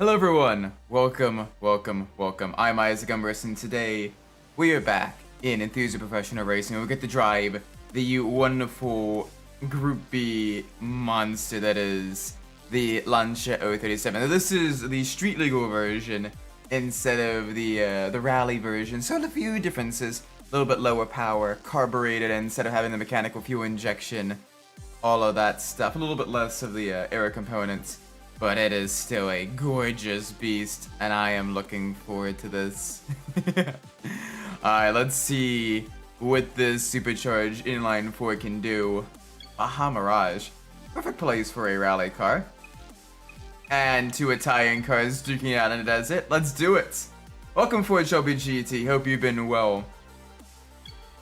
Hello everyone, welcome. I'm Isaac Umbras, and today we are back in Enthusia Professional Racing. We get to drive the wonderful Group B monster that is the Lancia 037. Now, this is the street legal version instead of the rally version, so a few differences. A little bit lower power, carbureted instead of having the mechanical fuel injection, all of that stuff. A little bit less of the aero components. But it is still a gorgeous beast, and I am looking forward to this. Alright, let's see what this supercharged inline 4 can do. Aha, Mirage. Perfect place for a rally car. And two Italian cars duking it out in the desert. Let's do it! Welcome Ford Shelby GT, hope you've been well.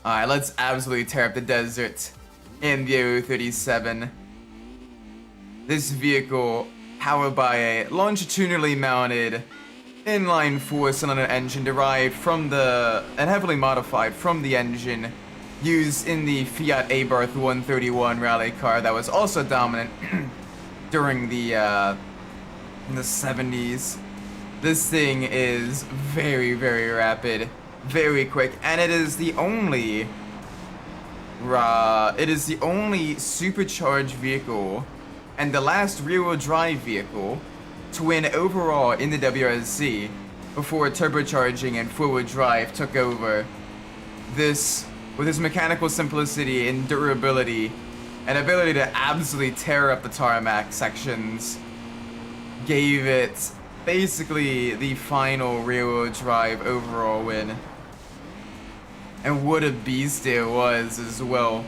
Alright, let's absolutely tear up the desert in the 037. This vehicle, powered by a longitudinally mounted inline 4-cylinder engine derived from and heavily modified from the engine used in the Fiat Abarth 131 rally car that was also dominant during the in the 70s. This thing is very, very rapid, very quick, and it is the only supercharged vehicle and the last rear-wheel drive vehicle to win overall in the WRC before turbocharging and four-wheel drive took over. This, with its mechanical simplicity and durability and ability to absolutely tear up the tarmac sections, gave it basically the final rear-wheel drive overall win. And what a beast it was as well.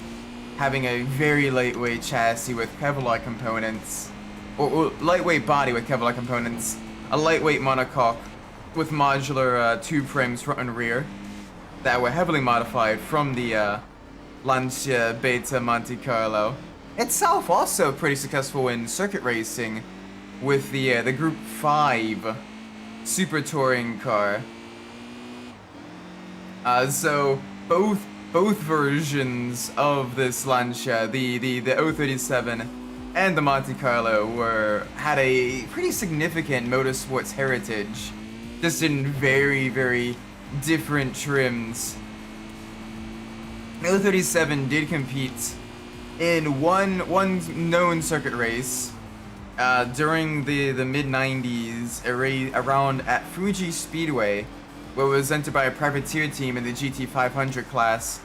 Having a very lightweight chassis with Kevlar components, or lightweight body with Kevlar components, a lightweight monocoque with modular tube frames front and rear that were heavily modified from the Lancia Beta Monte Carlo. Itself also pretty successful in circuit racing with the Group 5 Super Touring car. So both versions of this Lancia, the 037 and the Monte Carlo, had a pretty significant motorsports heritage, just in very, very different trims. The 037 did compete in one known circuit race during the mid-90s, around at Fuji Speedway, where it was entered by a privateer team in the GT500 class.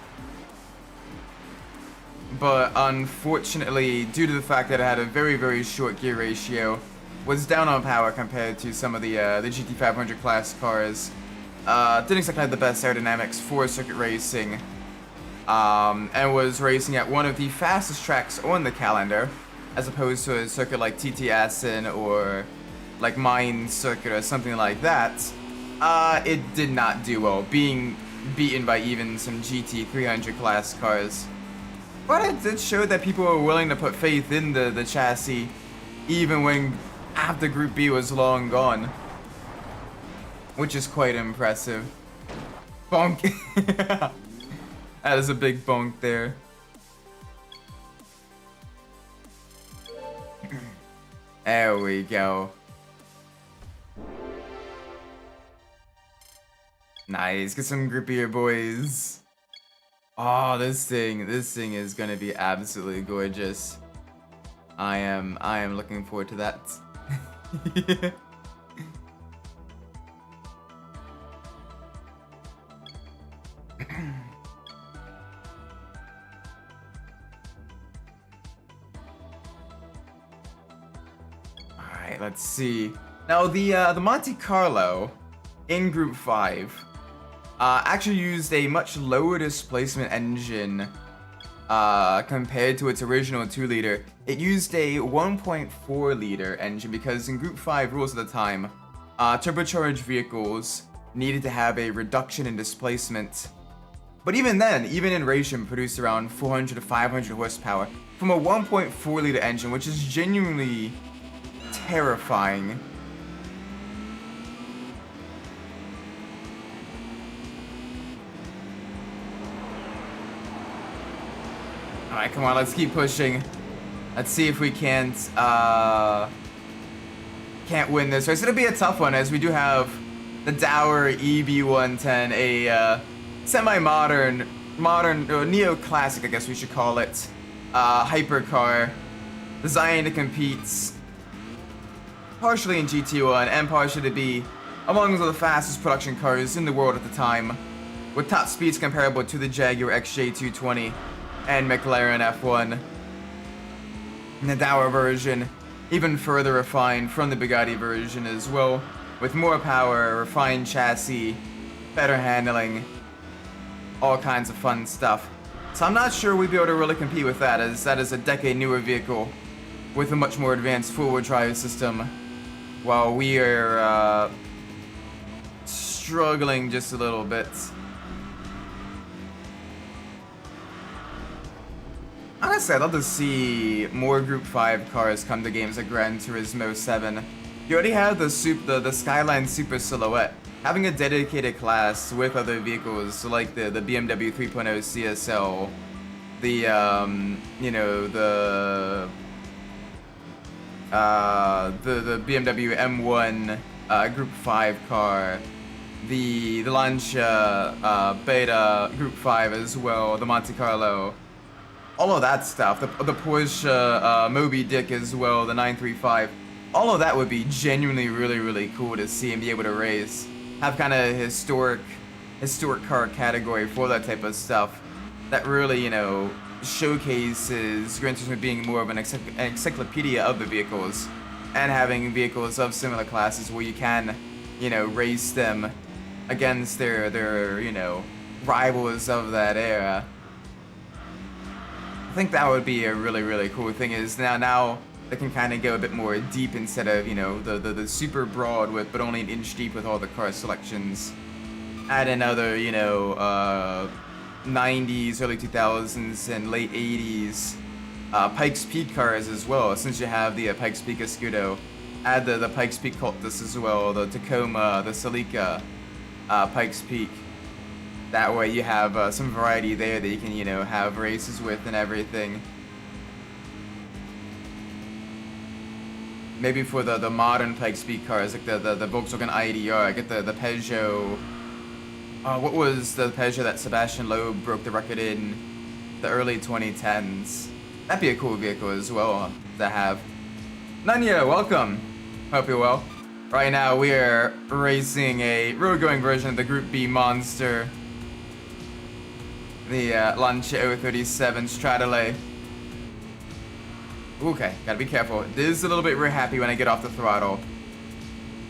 But unfortunately, due to the fact that it had a very, very short gear ratio, was down on power compared to some of the GT500 class cars. Didn't exactly have the best aerodynamics for circuit racing, and was racing at one of the fastest tracks on the calendar, as opposed to a circuit like TT Assen or like Mine Circuit or something like that. It did not do well, being beaten by even some GT300 class cars. But it did show that people were willing to put faith in the chassis, even when after Group B was long gone. Which is quite impressive. Bonk! That is a big bonk there. There we go. Nice, get some grippier, boys. Oh, this thing is gonna be absolutely gorgeous. I am looking forward to that. Alright, let's see. Now the Monte Carlo in Group 5 actually used a much lower displacement engine compared to its original 2-liter. It used a 1.4-liter engine because in Group 5 rules at the time, turbocharged vehicles needed to have a reduction in displacement. But even then, even in racing, produced around 400 to 500 horsepower from a 1.4-liter engine, which is genuinely terrifying. Alright, come on, let's keep pushing. Let's see if we can't can't win this race. It'll be a tough one as we do have the dour EB110, a semi-modern, neo-classic, I guess we should call it, hypercar designed to compete partially in GT1 and partially to be among the fastest production cars in the world at the time, with top speeds comparable to the Jaguar XJ220 and McLaren F1. And the dour version even further refined from the Bugatti version as well, with more power, refined chassis, better handling, all kinds of fun stuff. So I'm not sure we'd be able to really compete with that, as that is a decade newer vehicle with a much more advanced four-wheel drive system, while we are struggling just a little bit. Honestly, I'd love to see more Group 5 cars come to games like Gran Turismo 7. You already have the Skyline Super Silhouette. Having a dedicated class with other vehicles, like the BMW 3.0 CSL, the BMW M1 Group 5 car, the Lancia Beta Group 5 as well, the Monte Carlo, all of that stuff, the Porsche Moby Dick as well, the 935, all of that would be genuinely really cool to see and be able to race. Have kind of historic car category for that type of stuff that really, showcases Gran Turismo being more of an encyclopedia of the vehicles, and having vehicles of similar classes where you can, race them against their rivals of that era. I think that would be a really cool thing. Is now they can kind of go a bit more deep instead of the super broad with but only an inch deep with all the car selections. Add another 90s, early 2000s, and late 80s Pikes Peak cars as well. Since you have the Pikes Peak Escudo, add the Pikes Peak Cultus as well, the Tacoma, the Celica Pikes Peak. That way you have some variety there that you can have races with and everything. Maybe for the modern Pikes Peak cars, like the Volkswagen IDR, get the Peugeot. What was the Peugeot that Sebastian Loeb broke the record in the early 2010s? That'd be a cool vehicle as well to have. Nanya, welcome. Hope you're well. Right now we are racing a road-going version of the Group B monster, the Lancia 037 Stradale. Okay, gotta be careful. This is a little bit rear happy when I get off the throttle.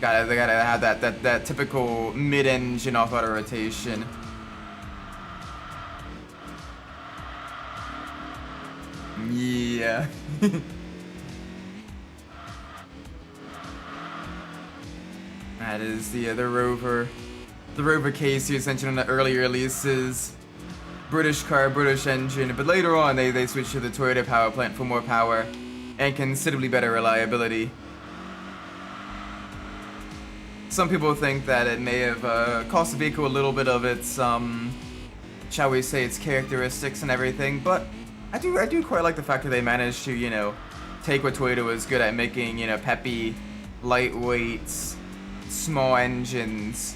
They gotta have that typical mid-engine off-auto rotation. Yeah. That is the Rover. The Rover case you mentioned on the earlier releases. British car, British engine, but later on they switched to the Toyota power plant for more power and considerably better reliability. Some people think that it may have cost the vehicle a little bit of its, shall we say, its characteristics and everything, but I do quite like the fact that they managed to, take what Toyota was good at making, peppy, lightweight, small engines,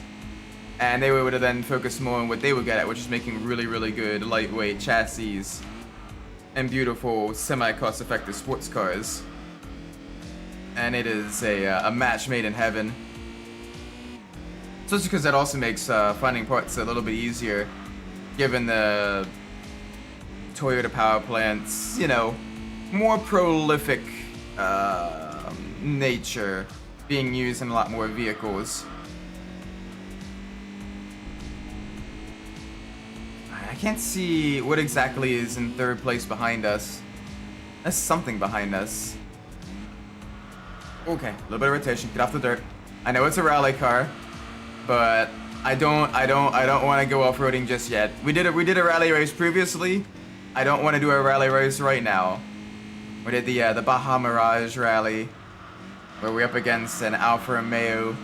and they were able to then focus more on what they were good at, which is making really good lightweight chassis and beautiful semi-cost-effective sports cars. And it is a match made in heaven. So it's because that also makes finding parts a little bit easier, given the Toyota power plant's, more prolific nature being used in a lot more vehicles. I can't see what exactly is in third place behind us. There's something behind us. Okay, a little bit of rotation. Get off the dirt. I know it's a rally car, but I don't want to go off-roading just yet. We did a rally race previously. I don't want to do a rally race right now. We did the Baja Mirage rally, where we're up against an Alfa Romeo.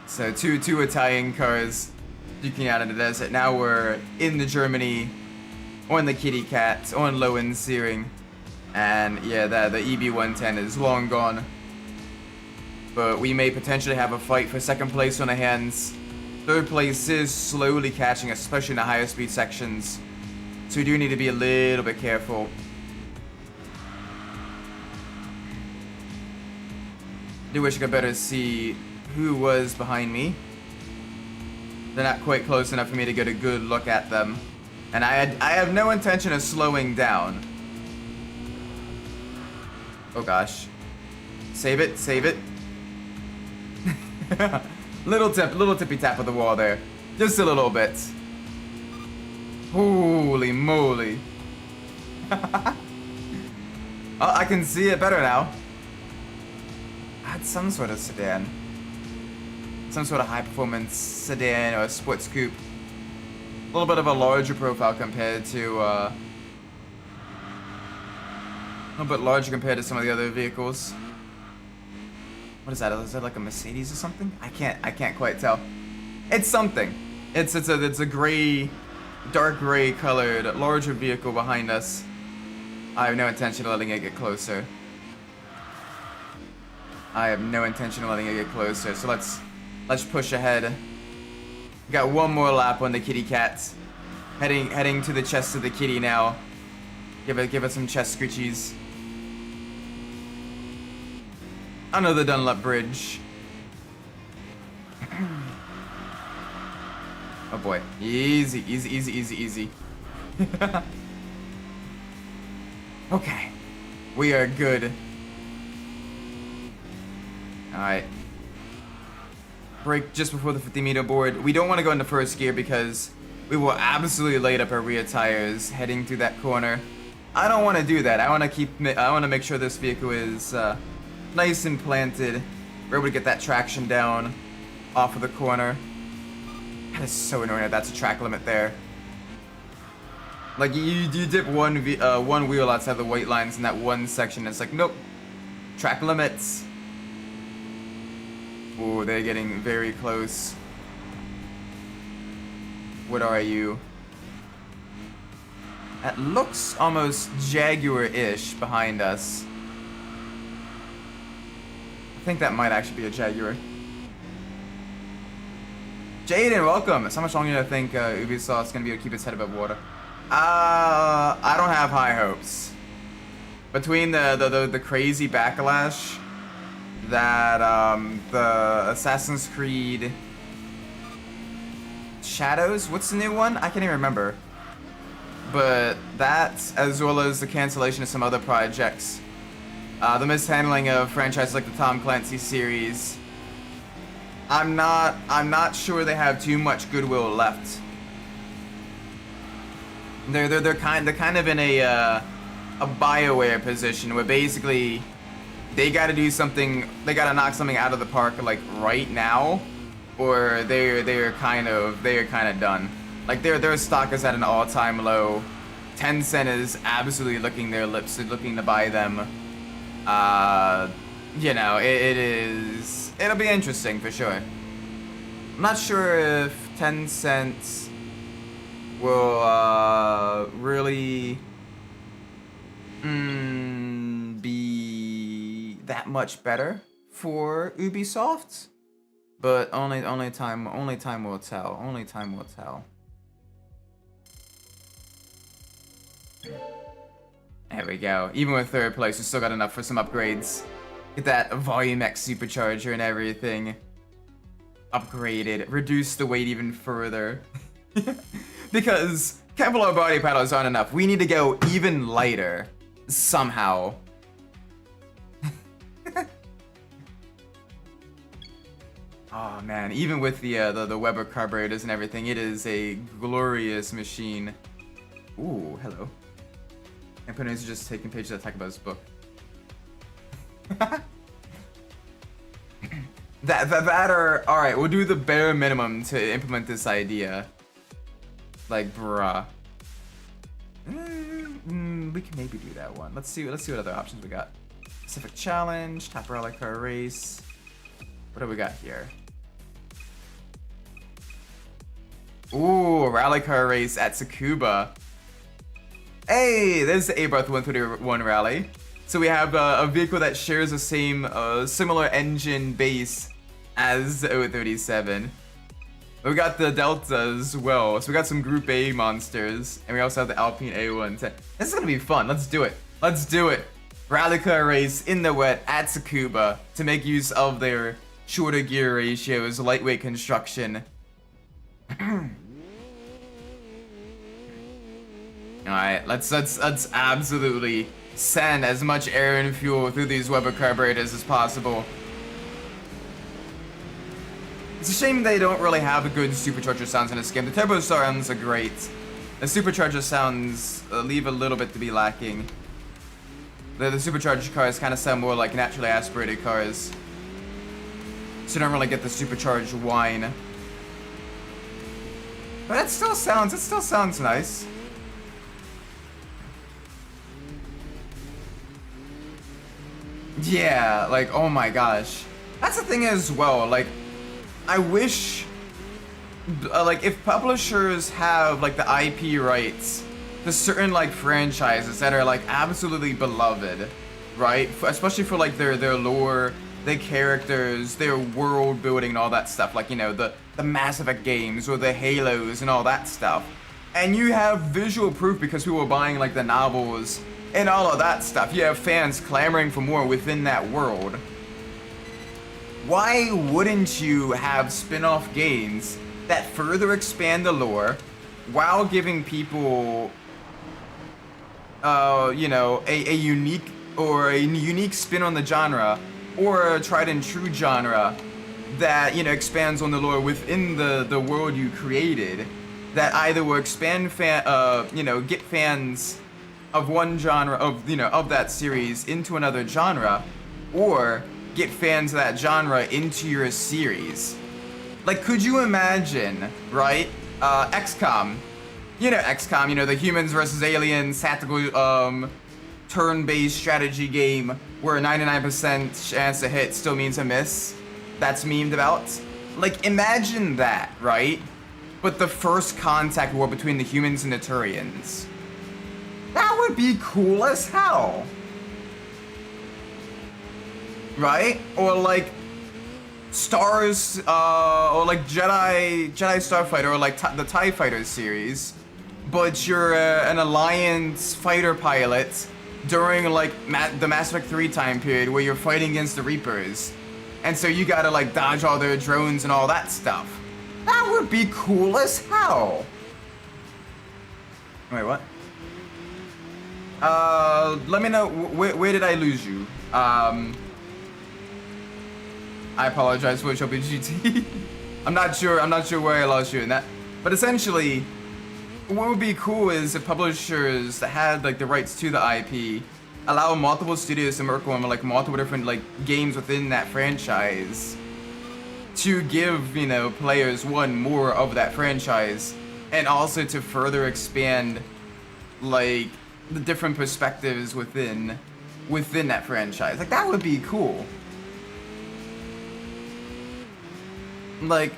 So two Italian cars duking out in the desert. Now we're in the Germany, on the Kitty Cat, on Low and Searing, and yeah, the EB110 is long gone. but we may potentially have a fight for second place on our hands. Third place is slowly catching, especially in the higher speed sections. So we do need to be a little bit careful. I do wish I could better see who was behind me. They're not quite close enough for me to get a good look at them. And I have no intention of slowing down. Oh gosh. Save it, save it. little tippy tap of the wall there. Just a little bit. Holy moly. Oh, I can see it better now. That's some sort of sedan. Some sort of high performance sedan or sports coupe. A little bit of a larger profile compared to a little bit larger compared to some of the other vehicles. What is that? Is that like a Mercedes or something? I can't quite tell. It's something. It's a gray, dark gray colored larger vehicle behind us. I have no intention of letting it get closer. I have no intention of letting it get closer. So let's push ahead. Got one more lap on the kitty cat. Heading to the chest of the kitty now. Give it some chest scritchies. Under the Dunlop Bridge. Oh boy. Easy, easy, easy, easy, easy. Okay. We are good. Alright. Brake just before the 50-meter board. We don't want to go into first gear because we will absolutely light up our rear tires heading through that corner. I don't want to do that. I want to make sure this vehicle is nice and planted. We're able to get that traction down off of the corner. That is so annoying that that's a track limit there. Like you dip one wheel outside the white lines in that one section. It's like, nope, track limits. Oh, they're getting very close. What are you? That looks almost Jaguar-ish behind us. I think that might actually be a Jaguar. Jaden, welcome. So much longer than I think Ubisoft's gonna be able to keep its head above water. I don't have high hopes. Between the crazy backlash that the Assassin's Creed Shadows, what's the new one? I can't even remember. But that, as well as the cancellation of some other projects, the mishandling of franchises like the Tom Clancy series, I'm not sure they have too much goodwill left. They're kind of in a BioWare position where basically they got to do something, they got to knock something out of the park like right now, or they're kind of done. Like their stock is at an all-time low. Tencent is absolutely licking their lips and looking to buy them. You know, it'll be interesting for sure. I'm not sure if Tencent will really be that much better for Ubisoft, but only time will tell. Only time will tell. There we go. Even with third place, we still got enough for some upgrades. Get that Volume X supercharger and everything upgraded. Reduce the weight even further. Because Kevlar body panels aren't enough. We need to go even lighter somehow. Oh man, even with the Weber carburetors and everything, it is a glorious machine. Ooh, hello. Antonio's just taking pages that talk about his book. that are alright, we'll do the bare minimum to implement this idea. Like, bruh. We can maybe do that one. Let's see what other options we got. Pacific Challenge, Top Rally Car Race. What do we got here? Ooh, Rally Car Race at Tsukuba. Hey, there's the Abarth 131 Rally. So we have a vehicle that shares the same, similar engine base as the 037. We got the Delta as well, so we got some Group A monsters, and we also have the Alpine A110. This is gonna be fun. Let's do it. Let's do it. Rally car race in the wet at Tsukuba to make use of their shorter gear ratios, lightweight construction. Alright, let's absolutely send as much air and fuel through these Weber carburetors as possible. It's a shame they don't really have good supercharger sounds in this game. The turbo sounds are great. The supercharger sounds leave a little bit to be lacking. The supercharged cars kind of sound more like naturally aspirated cars. So you don't really get the supercharged whine. But it still sounds nice. Yeah, like, oh my gosh. That's the thing as well, like, I wish, like, if publishers have, like, the IP rights to certain, like, franchises that are, like, absolutely beloved, right? Especially for, like, their lore, their characters, their world building and all that stuff. Like, you know, the Mass Effect games or the Halos and all that stuff. And you have visual proof because people are buying, like, the novels and all of that stuff. You have fans clamoring for more within that world. Why wouldn't you have spin-off games that further expand the lore while giving people, you know, a unique spin on the genre, or a tried and true genre that, you know, expands on the lore within the world you created, that either will expand you know, get fans of one genre of that series into another genre, or get fans of that genre into your series. Like, could you imagine, right? XCOM. You know XCOM, you know, the humans versus aliens tactical turn-based strategy game where a 99% chance to hit still means a miss. That's memed about. Like, imagine that, right? But the first contact war between the humans and the Turians. That would be cool as hell. Right? Or like Stars, or like Jedi Starfighter, or like the TIE Fighter series, but you're an Alliance fighter pilot during like the Mass Effect 3 time period where you're fighting against the Reapers, and so you gotta like dodge all their drones and all that stuff. That would be cool as hell. Wait, what? Let me know where did I lose you? I apologize for Shopee GT. I'm not sure where I lost you in that. But essentially, what would be cool is if publishers that had like the rights to the IP allow multiple studios to work on like multiple different like games within that franchise to give, you know, players more of that franchise, and also to further expand like the different perspectives within that franchise. Like, that would be cool. Like,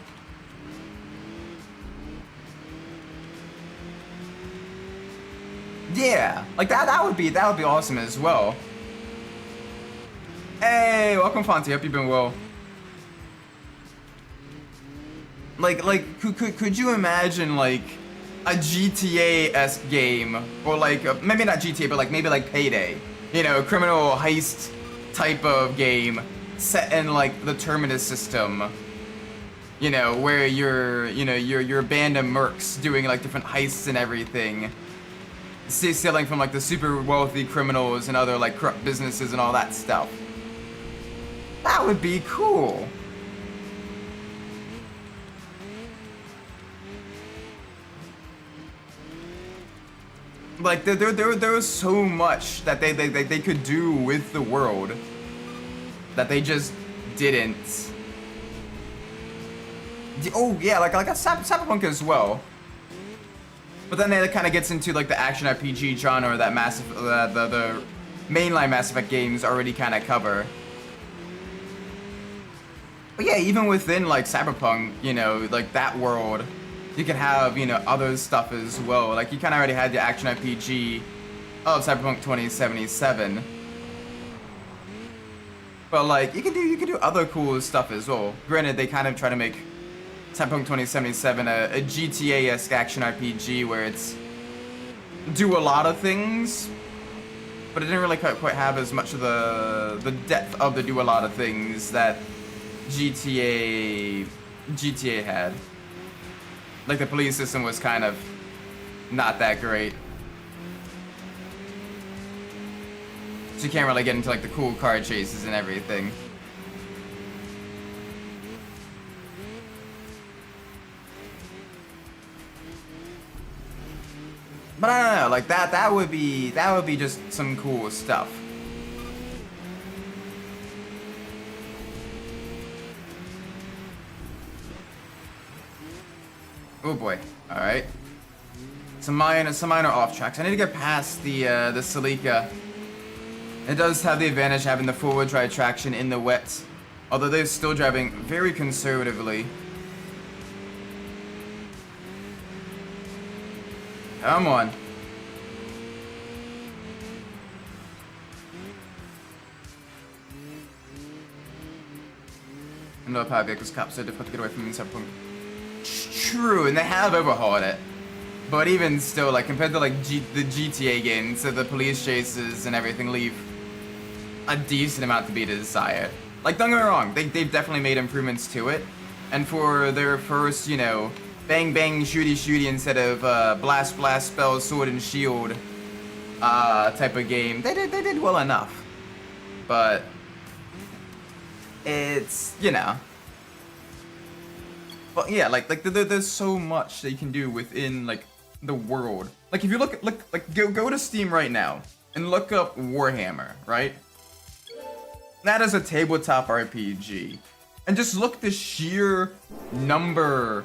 yeah, like that would be awesome as well. Hey, welcome Fonty, hope you've been well. Like could you imagine like a GTA-esque game, or like maybe not GTA, but like maybe like Payday, you know, criminal heist type of game set in like the Terminus system. You know, where you're a band of mercs doing like different heists and everything, stealing from like the super wealthy criminals and other like corrupt businesses and all that stuff. That would be cool. Like there was so much that they could do with the world that they just didn't. Oh yeah, like a Cyberpunk as well. But then it kind of gets into like the action RPG genre that the mainline Mass Effect games already kind of cover. But yeah, even within like Cyberpunk, you know, like that world, you can have, you know, other stuff as well. Like you kind of already had the action RPG of Cyberpunk 2077. But like you can do other cool stuff as well. Granted, they kind of try to make Cyberpunk 2077 a GTA-esque action RPG where it's do a lot of things, but it didn't really quite have as much of the depth of the do a lot of things that GTA had. Like the police system was kind of not that great. So you can't really get into like the cool car chases and everything. But I don't know, like that would be just some cool stuff. Oh boy. Alright. Some minor off tracks. I need to get past the Celica. It does have the advantage having the forward drive traction in the wet, although they're still driving very conservatively. Come on. And no power vehicles cap so difficult to get away from in Cyberpunk. True, and they have overhauled it. But even still, like compared to like the GTA games, so the police chases and everything leave a decent amount to be desired. Like, don't get me wrong, they've definitely made improvements to it. And for their first, you know, bang bang shooty shooty instead of blast blast spell sword and shield type of game, they did well enough. But it's, you know. But yeah, like there's so much that you can do within like the world. Like if you look go to Steam right now and look up Warhammer, right? That is a tabletop RPG. And just look the sheer number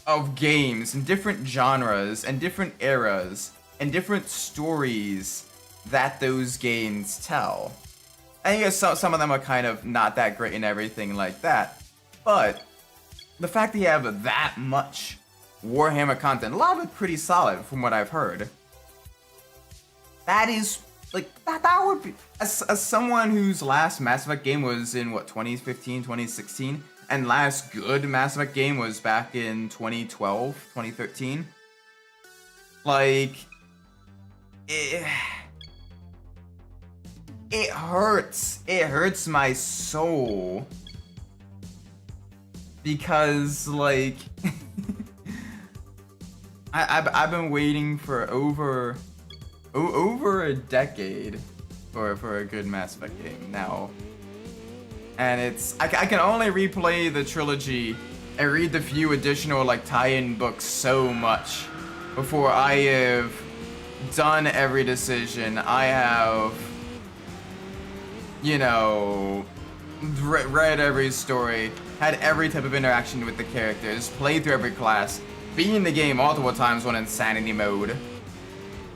of games in different genres and different eras and different stories that those games tell. And yes, some of them are kind of not that great and everything like that. But the fact that you have that much Warhammer content, a lot of it pretty solid from what I've heard. That is, like, that would be, as someone whose last Mass Effect game was in, what, 2015, 2016? And last good Mass Effect game was back in 2012, 2013. Like, it hurts. It hurts my soul. Because, like, I've been waiting for over a decade for a good Mass Effect game now. And it's, I can only replay the trilogy and read the few additional, like, tie-in books so much before I have done every decision. I have, you know, read every story, had every type of interaction with the characters, played through every class, beaten the game multiple times on insanity mode,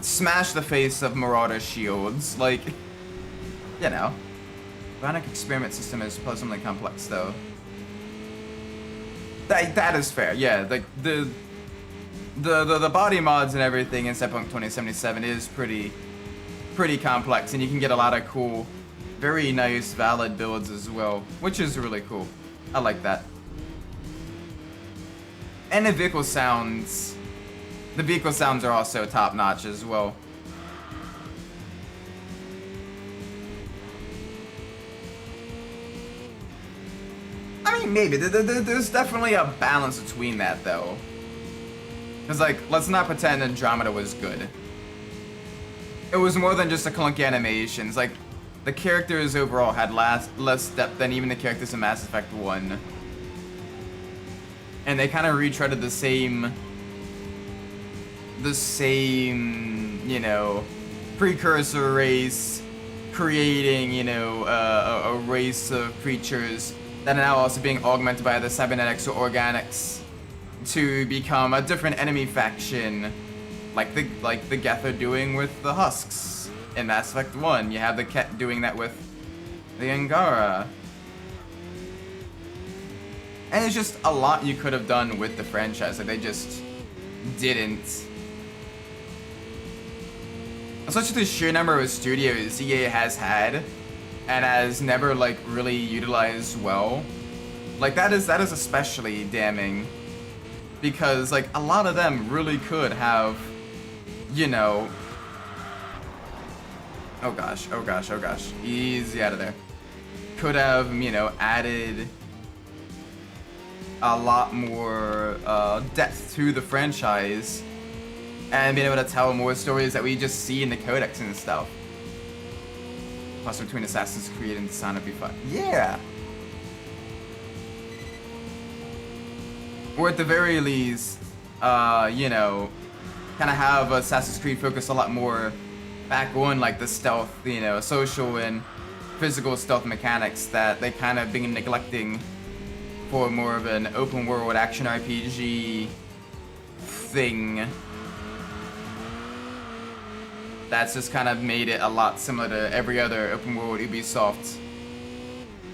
smashed the face of Marauder shields, like, you know. Bionic experiment system is pleasantly complex, though. That is fair, yeah. Like the body mods and everything in Cyberpunk 2077 is pretty complex, and you can get a lot of cool, very nice, valid builds as well, which is really cool. I like that. And the vehicle sounds are also top notch as well. I mean, maybe. There's definitely a balance between that, though. Because, like, let's not pretend Andromeda was good. It was more than just the clunky animations. Like, the characters overall had less depth than even the characters in Mass Effect 1. And they kind of retreaded the same, you know, precursor race, creating, you know, a race of creatures that are now also being augmented by the cybernetics or organics to become a different enemy faction, like the Geth are doing with the Husks in Mass Effect 1. You have the Ket doing that with the Angara. And it's just a lot you could have done with the franchise that they just didn't. Especially the sheer number of studios EA has had and has never like really utilized well. Like that is especially damning, because like a lot of them really could have, you know, oh gosh, easy out of there. Could have, you know, added a lot more depth to the franchise and been able to tell more stories that we just see in the codex and stuff. Plus between Assassin's Creed and Son would be fun. Yeah! Or at the very least, you know, kind of have Assassin's Creed focus a lot more back on like the stealth, you know, social and physical stealth mechanics that they kind of been neglecting for more of an open world action RPG thing. That's just kind of made it a lot similar to every other open world Ubisoft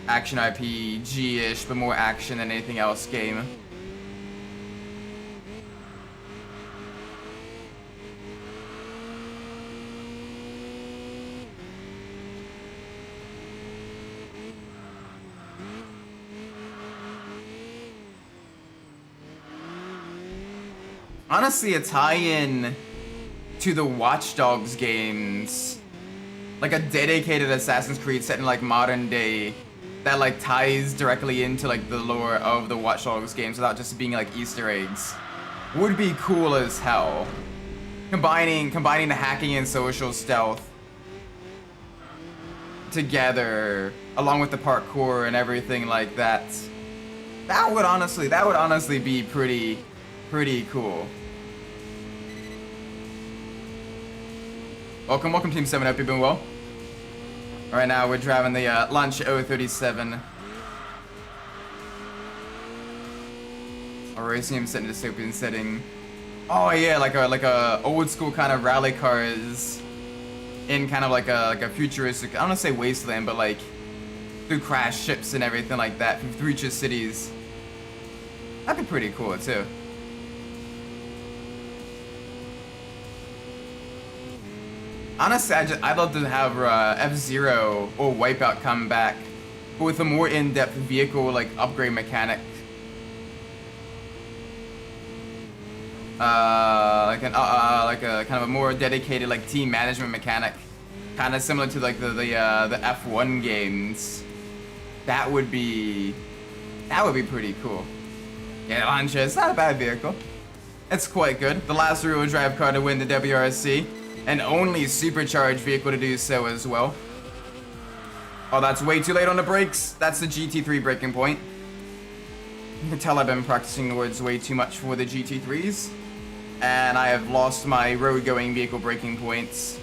action RPG-ish, but more action than anything else game. Honestly, a tie-in to the Watch Dogs games, like a dedicated Assassin's Creed set in like modern day that like ties directly into like the lore of the Watch Dogs games without just being like Easter eggs, would be cool as hell. Combining the hacking and social stealth together, along with the parkour and everything like that. That would honestly be pretty cool. Welcome Team 7, hope you've been well. Right now we're driving the Launch 037. Our racing him set in a dystopian setting. Oh yeah, like a old school kind of rally cars in kind of like a futuristic, I don't want to say wasteland, but like through crashed ships and everything like that, through future cities. That'd be pretty cool too. Honestly, I'd love to have F-Zero or Wipeout come back, but with a more in-depth vehicle like upgrade mechanic. Like a kind of a more dedicated like team management mechanic, kind of similar to like the F1 games. That would be pretty cool. Yeah, Lancia, it's not a bad vehicle. It's quite good. The last rear-wheel drive car to win the WRC. And only supercharged vehicle to do so as well. Oh, that's way too late on the brakes. That's the GT3 braking point. You can tell I've been practicing the words way too much for the GT3s. And I have lost my road-going vehicle braking points.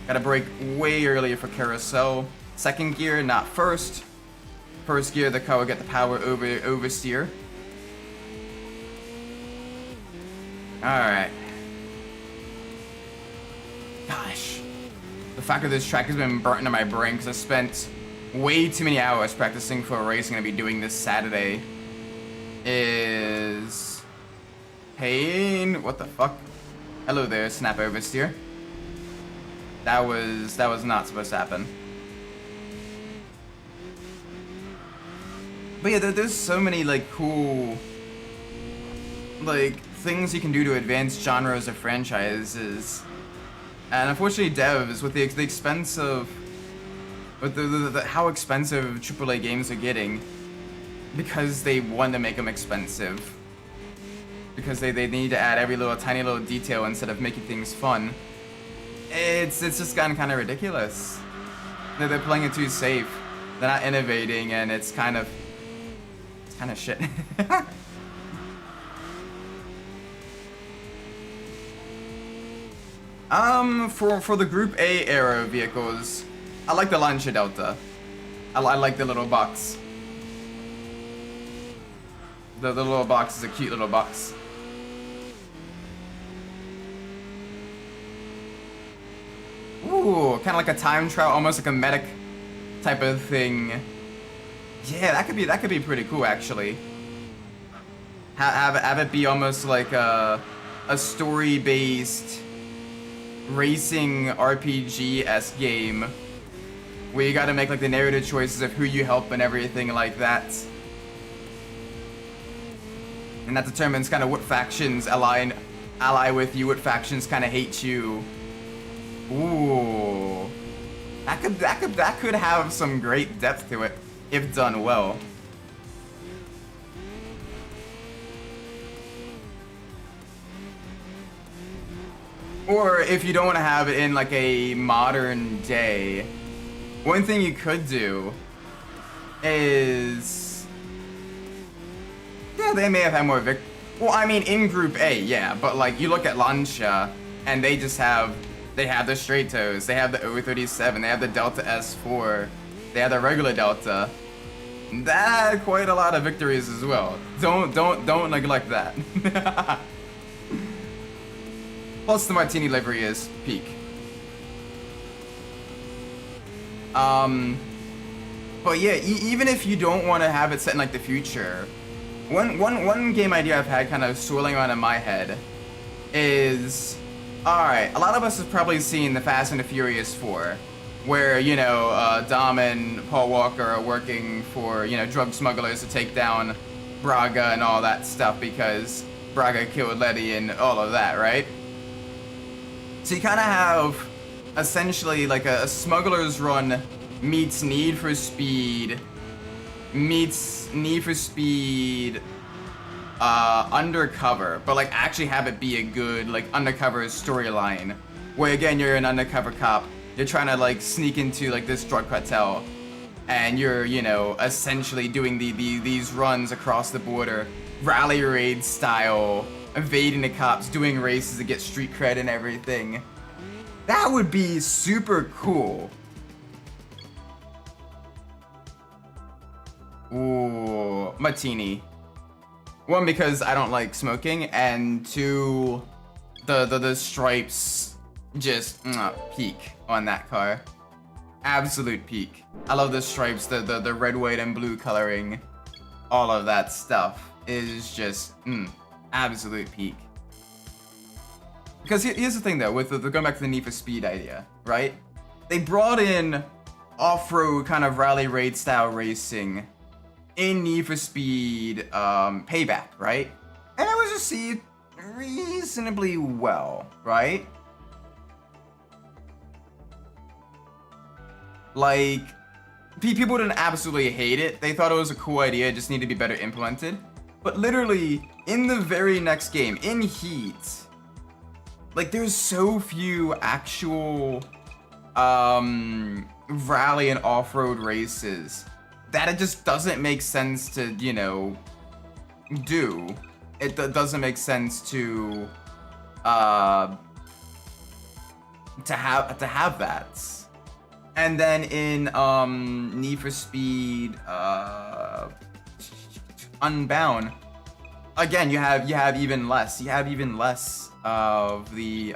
Gotta brake way earlier for carousel. Second gear, not first. First gear, the car will get the power over oversteer. Alright. Gosh, the fact that this track has been burnt into my brain because I spent way too many hours practicing for a race I'm going to be doing this Saturday is pain. What the fuck? Hello there, snap oversteer. That was not supposed to happen. But yeah, there's so many like cool like things you can do to advance genres of franchises. And unfortunately, devs, with the expense of, with how expensive AAA games are getting, because they want to make them expensive, because they need to add every tiny little detail instead of making things fun. It's just gotten kind of ridiculous. They're playing it too safe. They're not innovating, and it's kind of shit. For the Group A era vehicles, I like the Lancia Delta. I like the little box. The little box is a cute little box. Ooh, kind of like a time trial, almost like a medic type of thing. Yeah, that could be pretty cool actually. Have it be almost like a story-based racing RPG-esque game where you gotta make like the narrative choices of who you help and everything like that. And that determines kind of what factions ally with you, what factions kind of hate you. Ooh, that could have some great depth to it if done well. Or if you don't want to have it in like a modern day, one thing you could do is, yeah, they may have had more well, I mean, in Group A, yeah, but like you look at Lancia, and they have the Stratos, they have the O37, they have the Delta S4, they have the regular Delta. That had quite a lot of victories as well. Don't neglect that. Plus the Martini livery is peak. But yeah, even if you don't want to have it set in like the future, one game idea I've had kind of swirling around in my head is, alright, a lot of us have probably seen the Fast and the Furious 4, where, you know, Dom and Paul Walker are working for, you know, drug smugglers to take down Braga and all that stuff because Braga killed Letty and all of that, right? So you kind of have essentially like a smuggler's run meets Need for Speed undercover, but like actually have it be a good like undercover storyline where again you're an undercover cop, you're trying to like sneak into like this drug cartel, and you're, you know, essentially doing these runs across the border, rally raid style, evading the cops, doing races to get street cred and everything. That would be super cool. Ooh, Martini. One, because I don't like smoking, and two, the stripes just peak on that car. Absolute peak. I love the stripes, the red, white, and blue coloring. All of that stuff is just absolute peak. Because here's the thing though, with the going back to the Need for Speed idea, right? They brought in off-road kind of rally raid style racing in Need for Speed Payback, right? And it was received reasonably well, right? Like, people didn't absolutely hate it. They thought it was a cool idea, it just needed to be better implemented. But literally, in the very next game, in Heat, like, there's so few actual rally and off-road races that it just doesn't make sense to, you know, do. It doesn't make sense to have that. And then in Need for Speed Unbound, again, you have even less. You have even less of the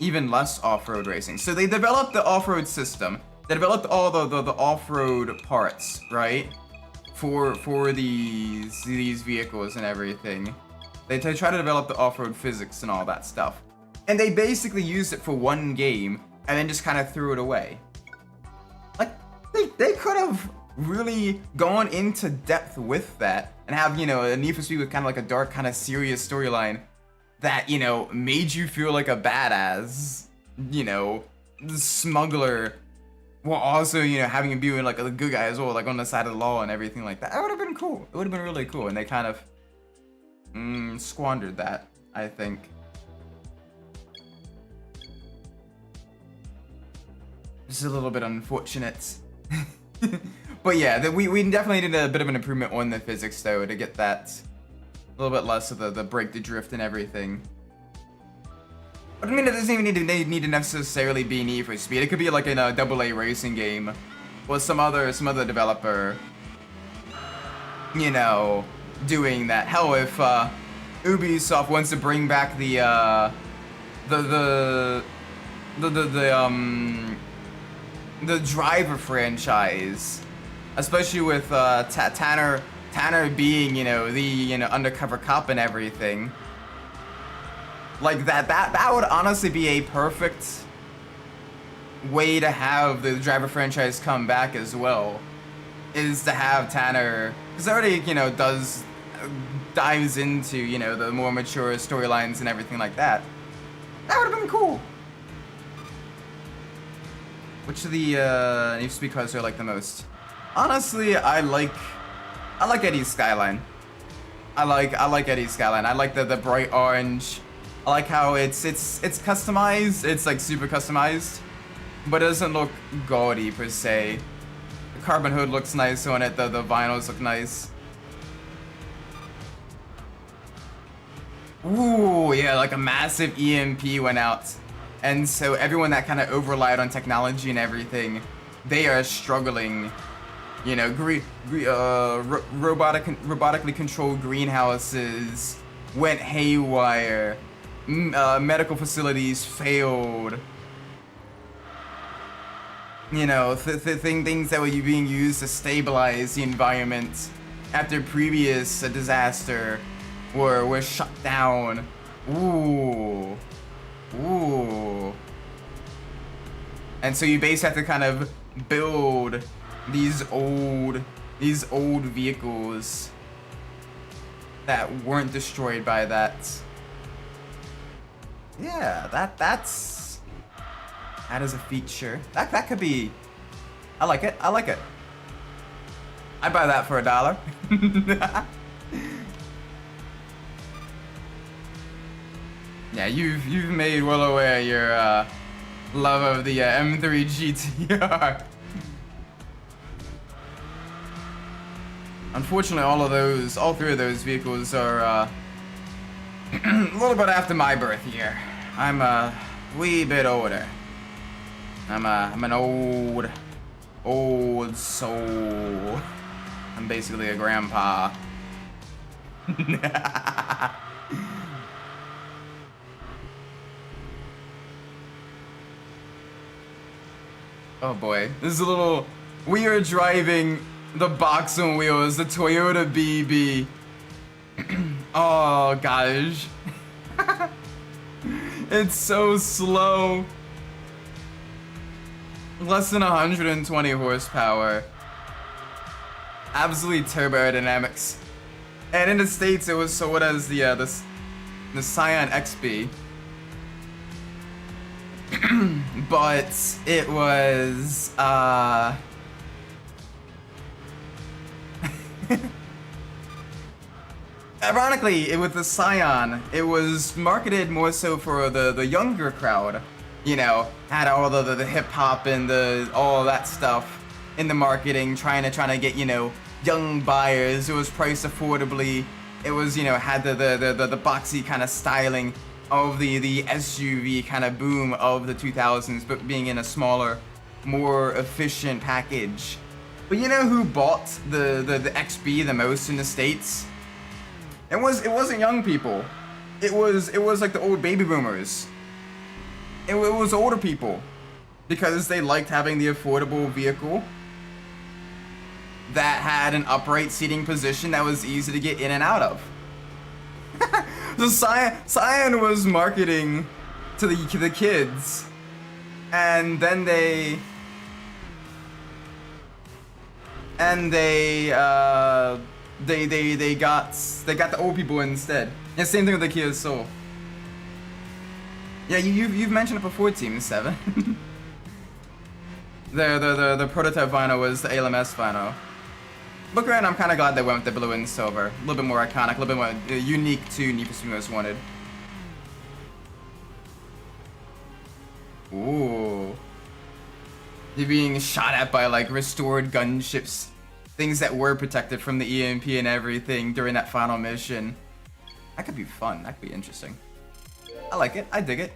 even less off-road racing. So they developed the off-road system. They developed all the off-road parts, right? For these vehicles and everything. They try to develop the off-road physics and all that stuff. And they basically used it for one game and then just kind of threw it away. Like, they could have really gone into depth with that and have, you know, a Need for Speed with kind of like a dark, kind of serious storyline that, you know, made you feel like a badass, you know, smuggler, while also, you know, having you be like a good guy as well, like on the side of the law and everything like that. That would have been cool. It would have been really cool. And they kind of squandered that, I think. Just a little bit unfortunate. But yeah, we definitely need a bit of an improvement on the physics though, to get that a little bit less of the break the drift and everything. But I mean, it doesn't even need to necessarily be Need for Speed. It could be like in a AA racing game with some other developer, you know, doing that. Hell, if Ubisoft wants to bring back the Driver franchise, especially with Tanner being, you know, the undercover cop and everything. Like that would honestly be a perfect way to have the driver franchise come back as well. Is to have Tanner, because already, you know, dives into, you know, the more mature storylines and everything like that. That would have been cool. Which of the Need for Speed cars do I like the most? Honestly, I like Eddie's Skyline. I like Eddie's Skyline. I like the bright orange. I like how it's customized. It's like super customized, but it doesn't look gaudy per se. The carbon hood looks nice on it. The vinyls look nice. Ooh, yeah, like a massive EMP went out. And so everyone that kind of overrelied on technology and everything, they are struggling. You know, robotically controlled greenhouses went haywire. Medical facilities failed. You know, things that were being used to stabilize the environment after previous disaster were shut down. Ooh. Ooh. And so you basically have to kind of build these old vehicles that weren't destroyed by that. Yeah, that is a feature. That could be. I like it. I like it. I'd buy that for $1. Yeah, you've made well aware your love of the M3 GTR. Unfortunately, all three of those vehicles are a little bit after my birth year. I'm a wee bit older. I'm an old soul. I'm basically a grandpa. Oh boy, this is a little. We are driving the box on wheels, the Toyota BB. Oh gosh. It's so slow. Less than 120 horsepower. Absolutely turbo aerodynamics. And in the States, it was sold as the Scion XB. But it was ironically, with the Scion, it was marketed more so for the younger crowd. You know, had all the hip hop and all that stuff in the marketing, trying to get, you know, young buyers. It was priced affordably. It was, you know, had the boxy kind of styling of the SUV kind of boom of the 2000s, but being in a smaller, more efficient package. But you know who bought the XB the most in the States? It wasn't young people. It was like the old baby boomers. It was older people, because they liked having the affordable vehicle that had an upright seating position that was easy to get in and out of. The Scion was marketing to the kids, and then they got the old people instead. Yeah, same thing with the Kia Soul. Yeah, you've mentioned it before, Team 7. the prototype vinyl was the ALMS vinyl. But granted, I'm kind of glad they went with the blue and silver. A little bit more iconic, a little bit more unique to Need for Speed Most Wanted. Ooh. You're being shot at by like restored gunships. Things that were protected from the EMP and everything during that final mission. That could be fun. That could be interesting. I like it. I dig it.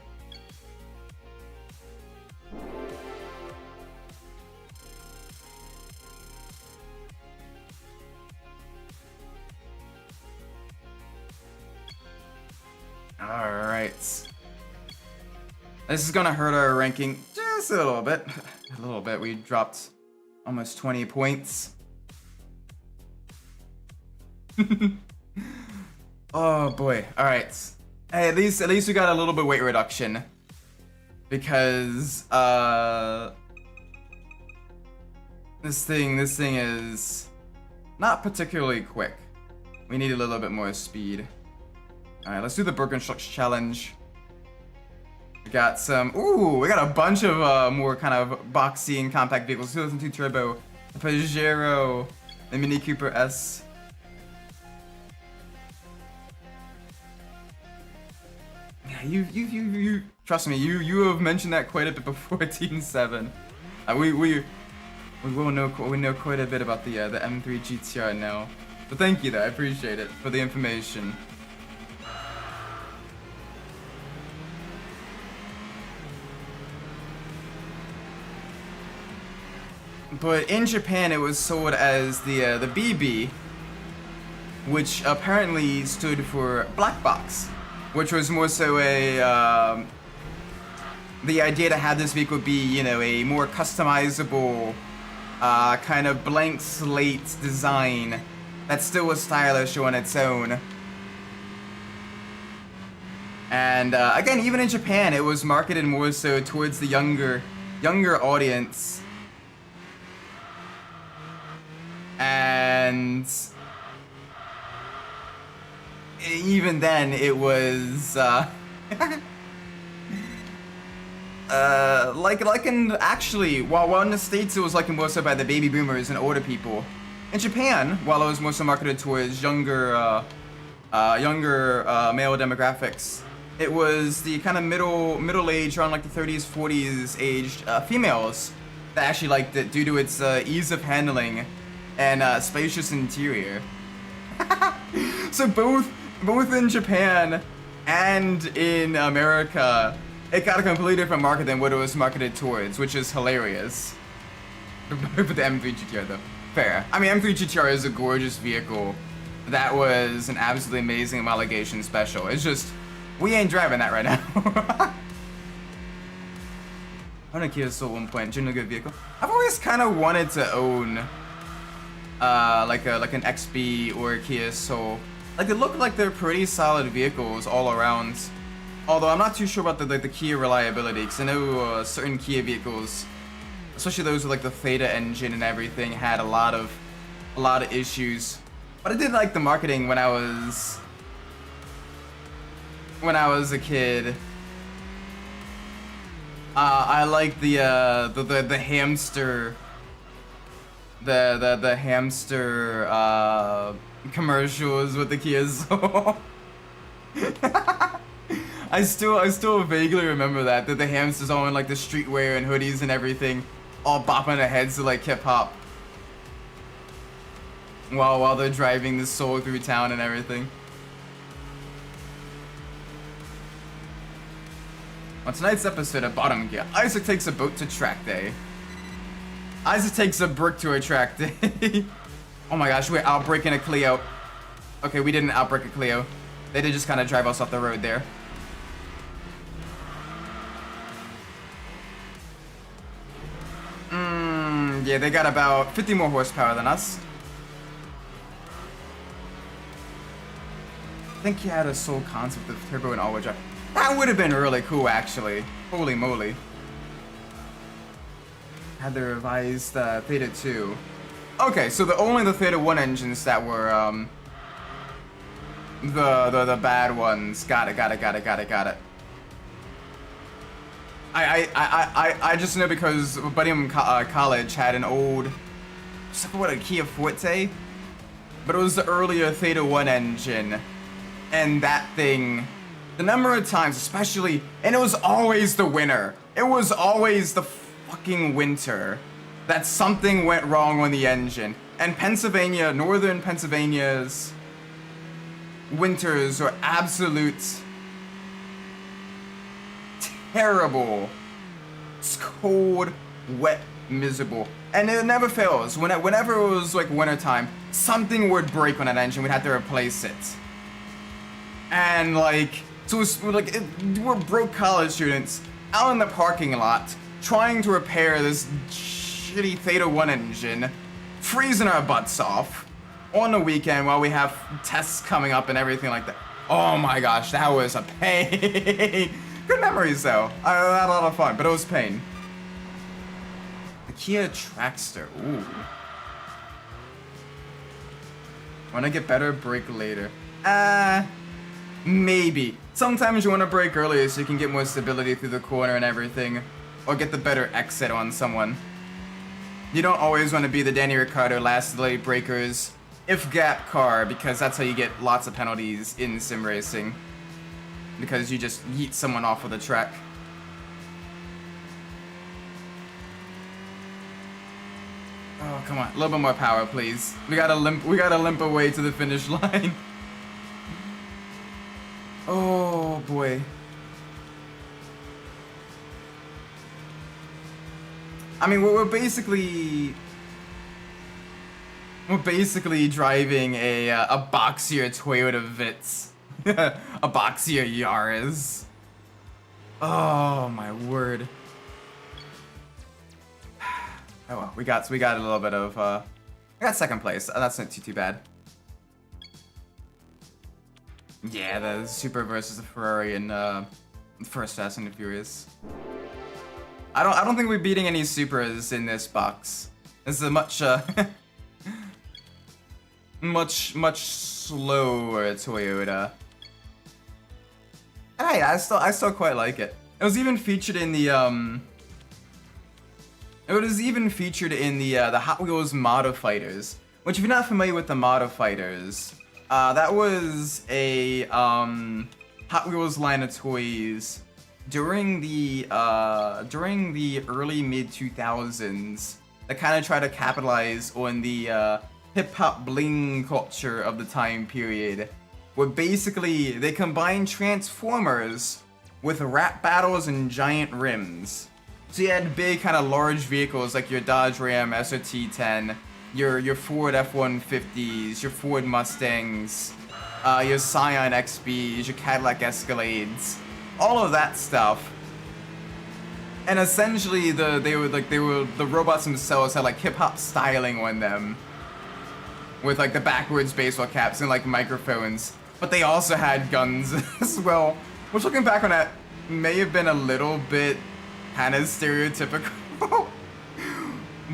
Alright. This is gonna hurt our ranking just a little bit. A little bit. We dropped almost 20 points. Oh boy. Alright. Hey, at least we got a little bit weight reduction. Because, this thing is not particularly quick. We need a little bit more speed. Alright, let's do the Birkenstocks challenge. We got we got a bunch of more kind of boxy and compact vehicles. 2002 Turbo, the Pajero, the Mini Cooper S. Yeah, you trust me, you have mentioned that quite a bit before Team 7. We know quite a bit about the M3 GTR now. But thank you though, I appreciate it for the information. But in Japan, it was sold as the BB, which apparently stood for black box, which was more so a the idea to have this vehicle be, you know, a more customizable kind of blank slate design that still was stylish on its own. And again, even in Japan, it was marketed more so towards the younger audience. And even then, it was actually, while in the States it was like more so by the baby boomers and older people. In Japan, while it was more so marketed towards younger male demographics, it was the kind of middle age, around like the 30s, 40s aged females that actually liked it due to its ease of handling and spacious interior. So both in Japan and in America, it got a completely different market than what it was marketed towards, which is hilarious. But the M3 GTR though, fair. I mean, M3 GTR is a gorgeous vehicle. That was an absolutely amazing homologation special. It's just, we ain't driving that right now. I want a Kia Soul 1 point, genuinely good vehicle. I've always kind of wanted to own like an XB or a Kia Soul. Like, they look like they're pretty solid vehicles all around. Although I'm not too sure about the Kia reliability, because I know certain Kia vehicles, especially those with like the Theta engine and everything, had a lot of issues. But I did like the marketing when I was a kid. I liked the hamster. The hamster commercials with the Kia Soul. I still vaguely remember that the hamsters all in like the streetwear and hoodies and everything, all bopping their heads to like hip hop while they're driving the Soul through town and everything. On tonight's episode of Bottom Gear, Isaac takes a boat to track day. Isaac takes a brick to a track day. Oh my gosh, we're outbreaking a Clio. Okay, we didn't outbreak a Clio. They did just kind of drive us off the road there. Yeah, they got about 50 more horsepower than us. I think he had a Soul concept of turbo and all-wheel drive. That would have been really cool, actually. Holy moly. Had the revised Theta 2. Okay, so only the Theta 1 engines that were the bad ones. Got it. I just know because a buddy in college had an old, what, a Kia Forte? But it was the earlier Theta 1 engine. And that thing, the number of times, especially, and it was always the winter. It was always the fucking winter that something went wrong on the engine. And Pennsylvania, northern Pennsylvania's winters are absolute terrible. It's cold, wet, miserable. And it never fails. Whenever it was like wintertime, something would break on that engine. We'd have to replace it. And like, so we're broke college students out in the parking lot trying to repair this shitty Theta 1 engine, freezing our butts off on the weekend while we have tests coming up and everything like that. Oh my gosh, that was a pain. Good memories though. I had a lot of fun, but it was pain. The Kia Traxxter. Ooh. Wanna get better, brake later. Maybe. Sometimes you wanna brake earlier so you can get more stability through the corner and everything. Or get the better exit on someone. You don't always want to be the Danny Ricciardo last late breakers if gap car, because that's how you get lots of penalties in sim racing. Because you just yeet someone off of the track. Oh, come on. A little bit more power, please. We gotta limp away to the finish line. Oh, boy. I mean, we're basically driving a boxier Toyota Vitz, a boxier Yaris. Oh my word! Oh well, we got a little bit of we got second place. That's not too bad. Yeah, the Super versus the Ferrari in first Fast and the Furious. I don't think we're beating any Supras in this box. This is a much much slower Toyota. And hey, I still quite like it. It was even featured in the the Hot Wheels Modifighters. Which, if you're not familiar with the Modifighters, that was a Hot Wheels line of toys during the early mid 2000s that kind of try to capitalize on the hip hop bling culture of the time period, where basically they combine Transformers with rap battles and giant rims. So you had big kind of large vehicles like your Dodge Ram SRT10, your Ford F-150s, your Ford Mustangs, your Scion XBs, your Cadillac Escalades. All of that stuff, and essentially the robots themselves had like hip hop styling on them, with like the backwards baseball caps and like microphones. But they also had guns as well, which, looking back on that, may have been a little bit kind of stereotypical.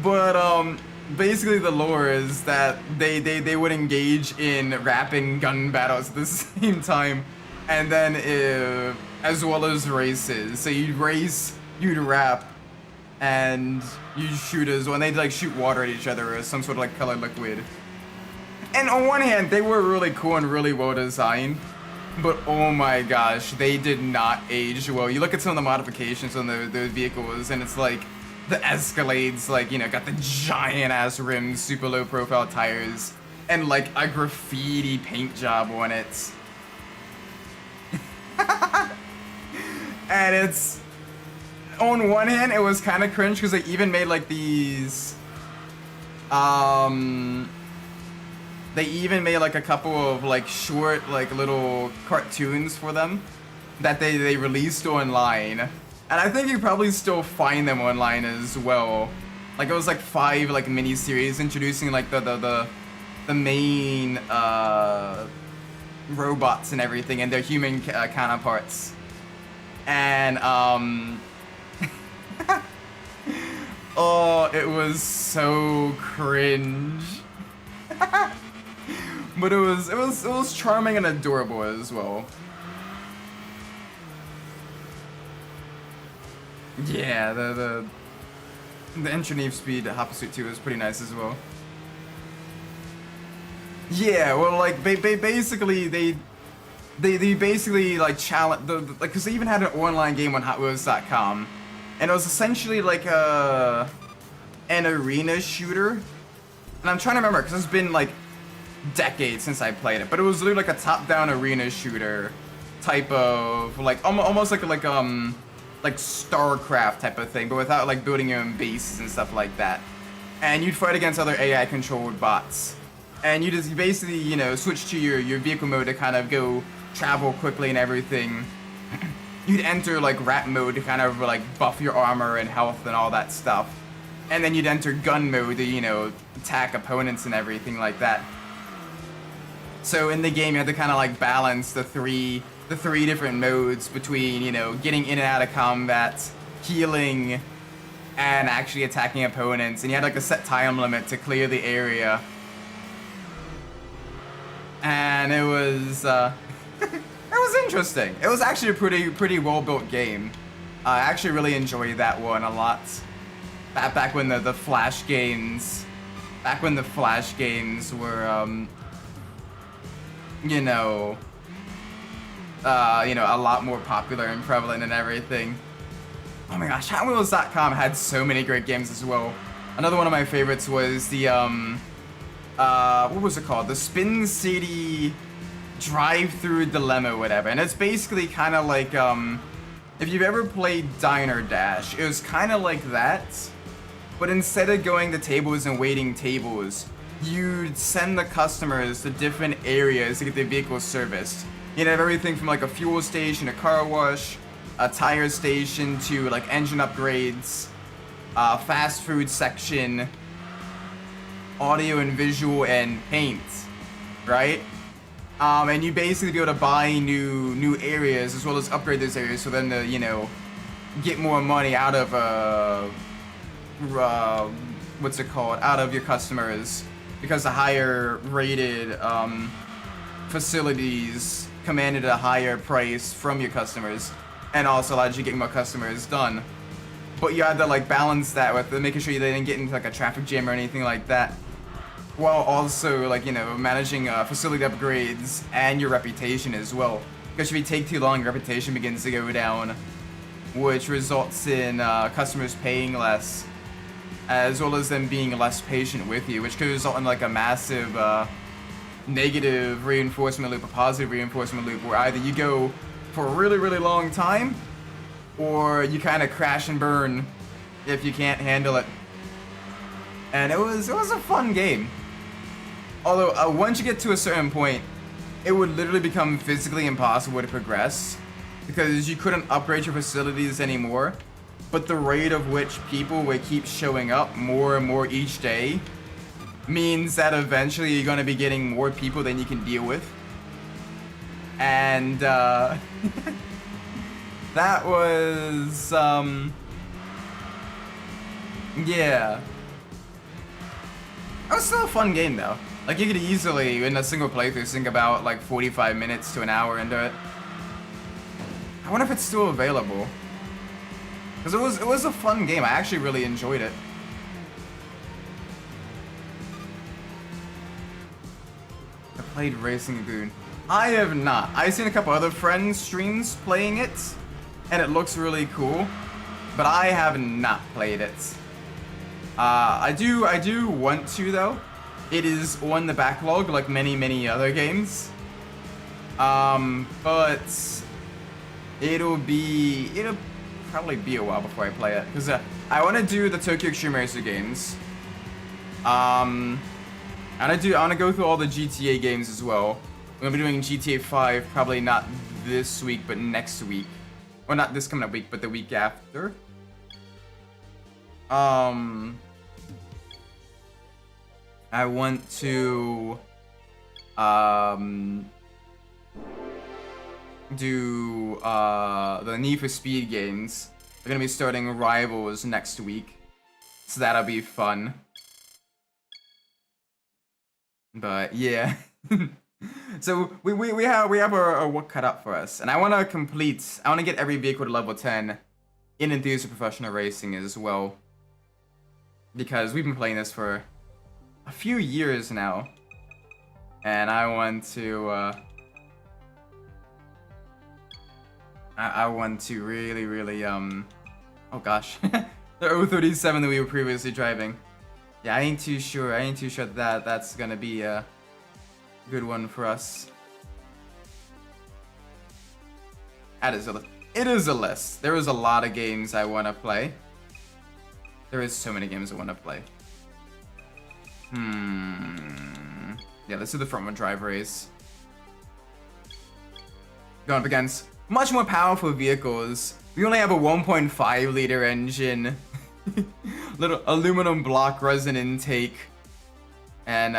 But basically the lore is that they would engage in rap and gun battles at the same time, and then as well as races. So you'd race, you'd rap, and you'd shoot as well. And they'd like shoot water at each other or some sort of like colored liquid. And on one hand, they were really cool and really well designed, but oh my gosh, they did not age well. You look at some of the modifications on the vehicles, and it's like the Escalades, like, you know, got the giant ass rims, super low profile tires, and like a graffiti paint job on it. And it's, on one hand, it was kind of cringe because they even made like these, they even made like a couple of like short, like little cartoons for them that they released online. And I think you probably still find them online as well. Like it was like 5 like mini series introducing like the main robots and everything and their human counterparts. And oh, it was so cringe. But it was charming and adorable as well. Yeah, the Engineer Speed Hot Pursuit 2 was pretty nice as well. Yeah, well, like basically they basically like challenge like, because they even had an online game on HotWheels.com, and it was essentially like an arena shooter. And I'm trying to remember because it's been like decades since I played it, but it was literally like a top-down arena shooter type of like almost like StarCraft type of thing, but without like building your own bases and stuff like that. And you'd fight against other AI-controlled bots, and you basically, you know, switch to your vehicle mode to kind of go travel quickly and everything. You'd enter like rap mode to kind of like buff your armor and health and all that stuff, and then you'd enter gun mode to, you know, attack opponents and everything like that. So in the game, you have to kind of like balance the three different modes between, you know, getting in and out of combat, healing, and actually attacking opponents. And you had like a set time limit to clear the area. And it was it was interesting. It was actually a pretty well built game. I actually really enjoyed that one a lot. Back when the Flash games, were you know, a lot more popular and prevalent and everything. Oh my gosh, HotWheels.com had so many great games as well. Another one of my favorites was the what was it called? The Spin City Drive-Through Dilemma, whatever. And it's basically kind of like if you've ever played Diner Dash, it was kind of like that. But instead of going to tables and waiting tables, you'd send the customers to different areas to get their vehicles serviced. You'd have everything from like a fuel station, a car wash, a tire station, to like engine upgrades, fast food section, audio and visual, and paint, right? And you basically be able to buy new areas as well as upgrade those areas, so then to, you know, get more money out of what's it called? Out of your customers, because the higher rated facilities commanded a higher price from your customers, and also allowed you to get more customers done. But you had to like balance that with making sure they didn't get into like a traffic jam or anything like that, while also like, you know, managing facility upgrades and your reputation as well. Because if you take too long, your reputation begins to go down, which results in customers paying less, as well as them being less patient with you, which could result in like a massive negative reinforcement loop, a positive reinforcement loop, where either you go for a really long time, or you kind of crash and burn if you can't handle it. And it was a fun game. Although once you get to a certain point, it would literally become physically impossible to progress, because you couldn't upgrade your facilities anymore. But the rate of which people would keep showing up more and more each day means that eventually you're going to be getting more people than you can deal with. And that was yeah. It was still a fun game though. Like, you could easily, in a single playthrough, sink about like 45 minutes to an hour into it. I wonder if it's still available. Because it was a fun game. I actually really enjoyed it. I played Racing Lagoon. I have not. I've seen a couple other friends' streams playing it, and it looks really cool. But I have not played it. I do want to though. It is on the backlog like many other games. But it'll probably be a while before I play it, because I want to do the Tokyo Extreme Racer games. I want to go through all the GTA games as well. I'm gonna be doing GTA 5 probably not this week, but next week. Well, not this coming up week, but the week after. I want to do the Need for Speed games. We're gonna be starting Rivals next week, so that'll be fun. But yeah. So we have our work cut out for us, and I want to get every vehicle to level 10 in Enthusia Professional Racing as well, because we've been playing this for a few years now, and I want to I want to really oh gosh. The 037 that we were previously driving. Yeah, I ain't too sure that that's gonna be a good one for us. It is a list. There is a lot of games I want to play. There is so many games I want to play. Yeah, let's do the front wheel drive race. Going up against much more powerful vehicles. We only have a 1.5 liter engine. Little aluminum block resin intake. And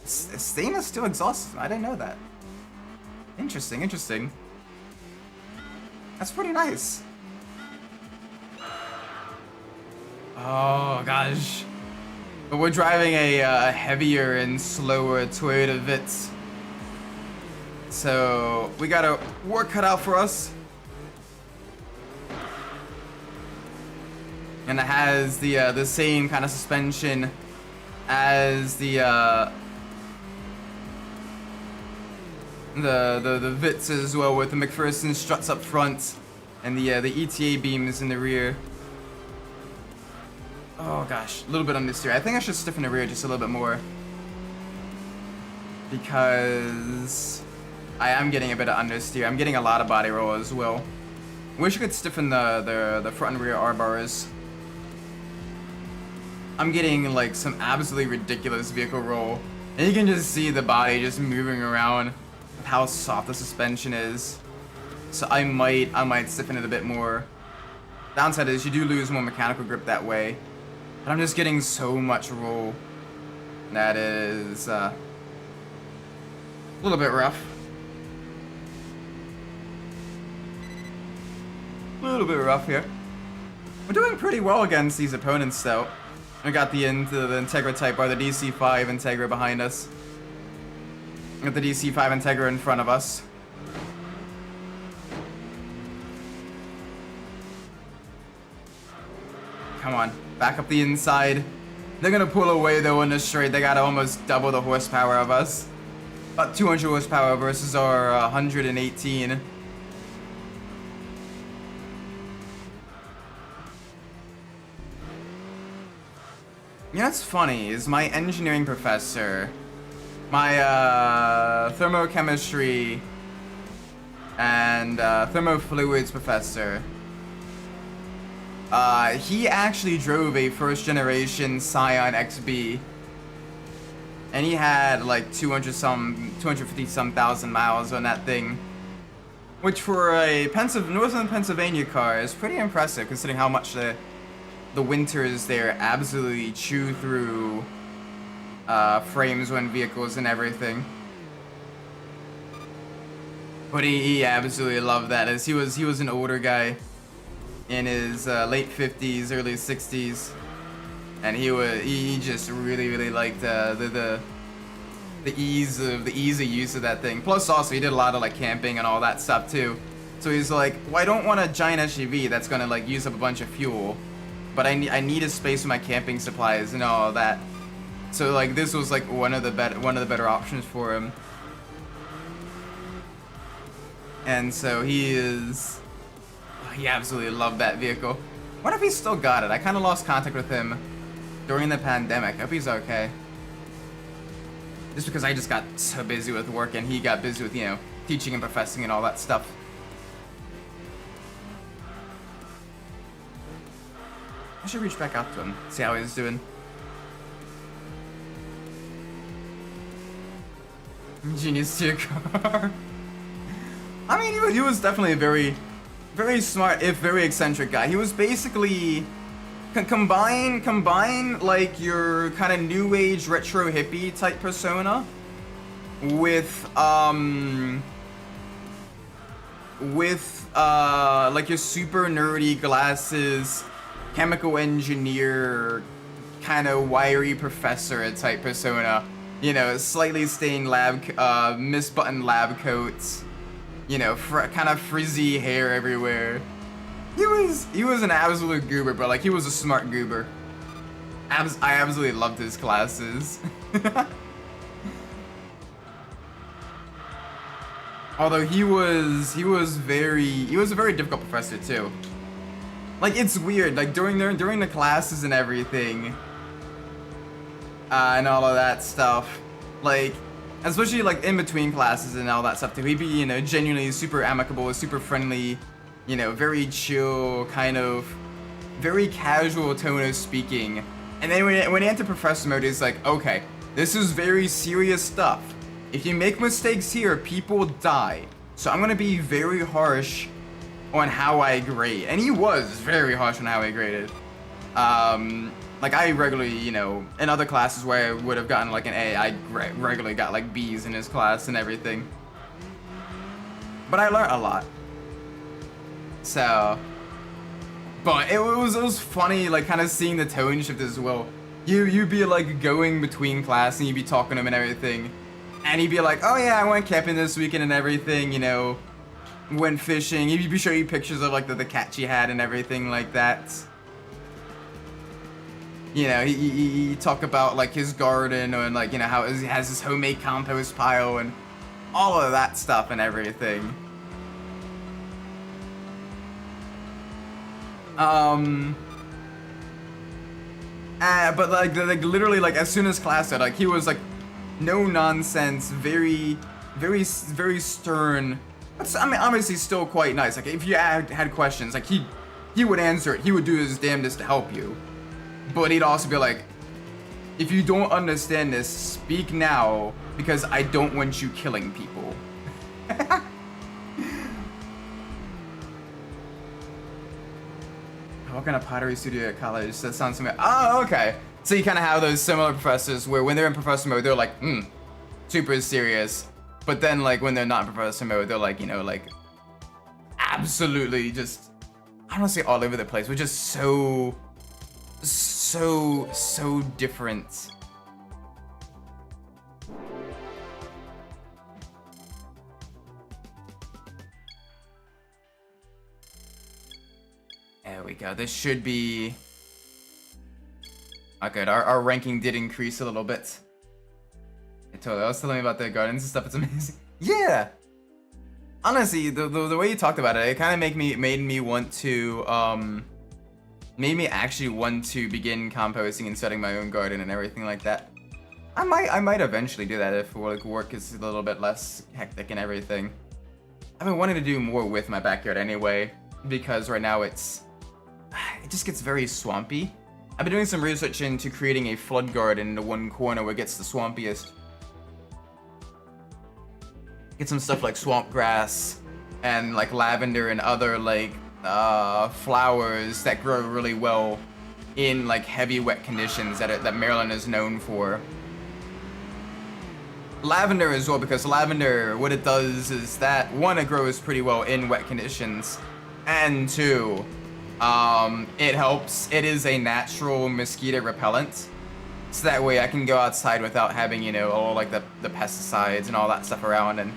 Stainless steel exhaust system. I didn't know that. Interesting, interesting. That's pretty nice. Oh gosh. But we're driving a heavier and slower Toyota Vitz. So we got our work cut out for us. And it has the same kind of suspension as the Vitz as well, with the McPherson struts up front and the ETA beams in the rear. Oh gosh, a little bit understeer. I think I should stiffen the rear just a little bit more, because I am getting a bit of understeer. I'm getting a lot of body roll as well. Wish I could stiffen the front and rear R bars. I'm getting like some absolutely ridiculous vehicle roll, and you can just see the body just moving around with how soft the suspension is. So I might stiffen it a bit more. Downside is you do lose more mechanical grip that way. But I'm just getting so much roll. That is a little bit rough. A little bit rough here. We're doing pretty well against these opponents though. We got the Integra Type R, the DC5 Integra behind us. We got the DC5 Integra in front of us. Come on, back up the inside. They're gonna pull away though in the straight. They got almost double the horsepower of us. About 200 horsepower versus our 118. You know what's funny is my engineering professor, my thermochemistry and thermofluids professor, he actually drove a first generation Scion XB, and he had like 250 some thousand miles on that thing, which for a northern Pennsylvania car is pretty impressive considering how much the winters there absolutely chew through frames on vehicles and everything. But he absolutely loved that, as he was an older guy in his late 50s, early 60s, and he just really liked the ease of use of that thing. Plus also he did a lot of like camping and all that stuff too. So he's like, well, I don't want a giant SUV that's gonna like use up a bunch of fuel, but I need a space for my camping supplies and all that. So like this was like one of the better options for him. And so he absolutely loved that vehicle. I wonder if he's still got it. I kind of lost contact with him during the pandemic. I hope he's okay. Just because I just got so busy with work and he got busy with, you know, teaching and professing and all that stuff. I should reach back out to him, see how he's doing. Genius to your car. I mean, he was definitely a very smart, if very eccentric guy. He was basically combine like your kind of new age retro hippie type persona with like your super nerdy glasses, chemical engineer, kind of wiry professor type persona. You know, slightly stained misbuttoned lab coats. You know, kind of frizzy hair everywhere. He was an absolute goober, but like he was a smart goober. I absolutely loved his classes. Although he was a very difficult professor too. Like it's weird, like during the classes and everything, and all of that stuff, like especially like in between classes and all that stuff too, he'd be, you know, genuinely super amicable, super friendly, you know, very chill, kind of very casual tone of speaking. And then when he entered professor mode, he's like, okay, this is very serious stuff. If you make mistakes here, people die. So I'm gonna be very harsh on how I grade. And he was very harsh on how he graded. Like I regularly, you know, in other classes where I would have gotten like an A, I regularly got like B's in his class and everything. But I learned a lot. So, but it was funny, like kind of seeing the tone shift as well. You'd be like going between class and you'd be talking to him and everything, and he'd be like, "Oh yeah, I went camping this weekend and everything, you know, went fishing." He'd be showing you pictures of like the catch he had and everything like that. You know, he talk about like his garden and like, you know, how he has his homemade compost pile and all of that stuff and everything. But like literally like as soon as class started, like he was like no nonsense, very stern. But I mean, obviously still quite nice. Like if you had questions, like he would answer it. He would do his damnedest to help you. But he'd also be like, if you don't understand this, speak now, because I don't want you killing people. What kind of pottery studio at college? That sounds familiar. Oh, okay. So you kind of have those similar professors where when they're in professor mode, they're like, super serious. But then like when they're not in professor mode, they're like, you know, like absolutely just, I don't want to say all over the place, but just so different. There we go. This should be... Okay, our ranking did increase a little bit. I was telling me about the gardens and stuff. It's amazing. Yeah! Honestly, the way you talked about it, it kind of made me want to, made me actually want to begin composting and setting my own garden and everything like that. I might eventually do that if like work is a little bit less hectic and everything. I've been wanting to do more with my backyard anyway, because right now it just gets very swampy. I've been doing some research into creating a flood garden in the one corner where it gets the swampiest. Get some stuff like swamp grass and like lavender and other like flowers that grow really well in like heavy wet conditions that Maryland is known for. Lavender as well, because lavender, what it does is that one, it grows pretty well in wet conditions, and two, it helps. It is a natural mosquito repellent, so that way I can go outside without having, you know, all like the pesticides and all that stuff around, and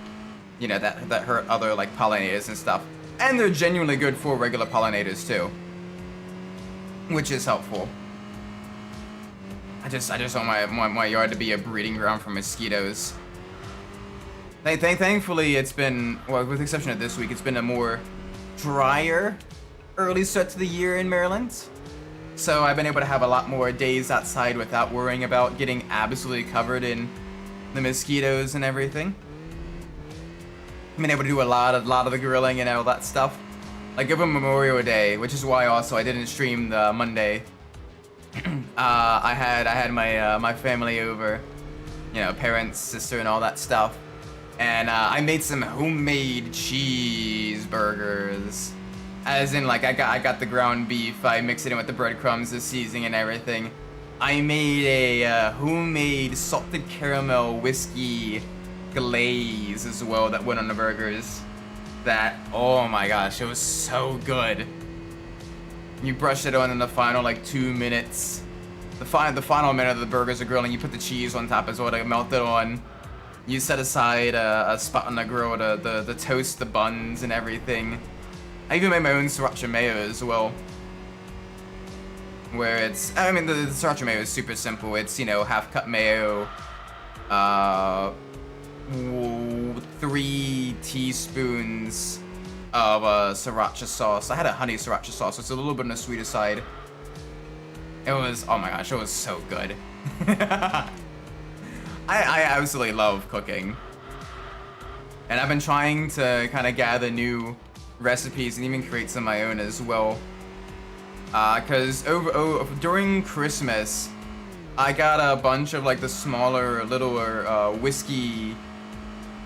you know that hurt other like pollinators and stuff. And they're genuinely good for regular pollinators too, which is helpful. I just want my yard to be a breeding ground for mosquitoes. Thankfully, it's been, well, with the exception of this week, it's been a more drier early start to the year in Maryland. So I've been able to have a lot more days outside without worrying about getting absolutely covered in the mosquitoes and everything. I've been able to do a lot of the grilling and all that stuff. Like over Memorial Day, which is why also I didn't stream the Monday. I had my family over, you know, parents, sister, and all that stuff, and I made some homemade cheeseburgers. As in, like, I got the ground beef, I mixed it in with the breadcrumbs, the seasoning, and everything. I made a homemade salted caramel whiskey glaze as well that went on the burgers. That, oh my gosh, it was so good. You brush it on in the final like 2 minutes. The final minute of the burgers are grilling. You put the cheese on top as well to melt it on. You set aside a spot on the grill to toast the buns and everything. I even made my own sriracha mayo as well. Where it's, I mean, the sriracha mayo is super simple. It's, you know, half cup mayo, 3 teaspoons of sriracha sauce. I had a honey sriracha sauce, so it's a little bit on the sweeter side. It was, oh my gosh, it was so good. I absolutely love cooking. And I've been trying to kind of gather new recipes and even create some of my own as well. Cause during Christmas, I got a bunch of like the smaller, littler whiskey,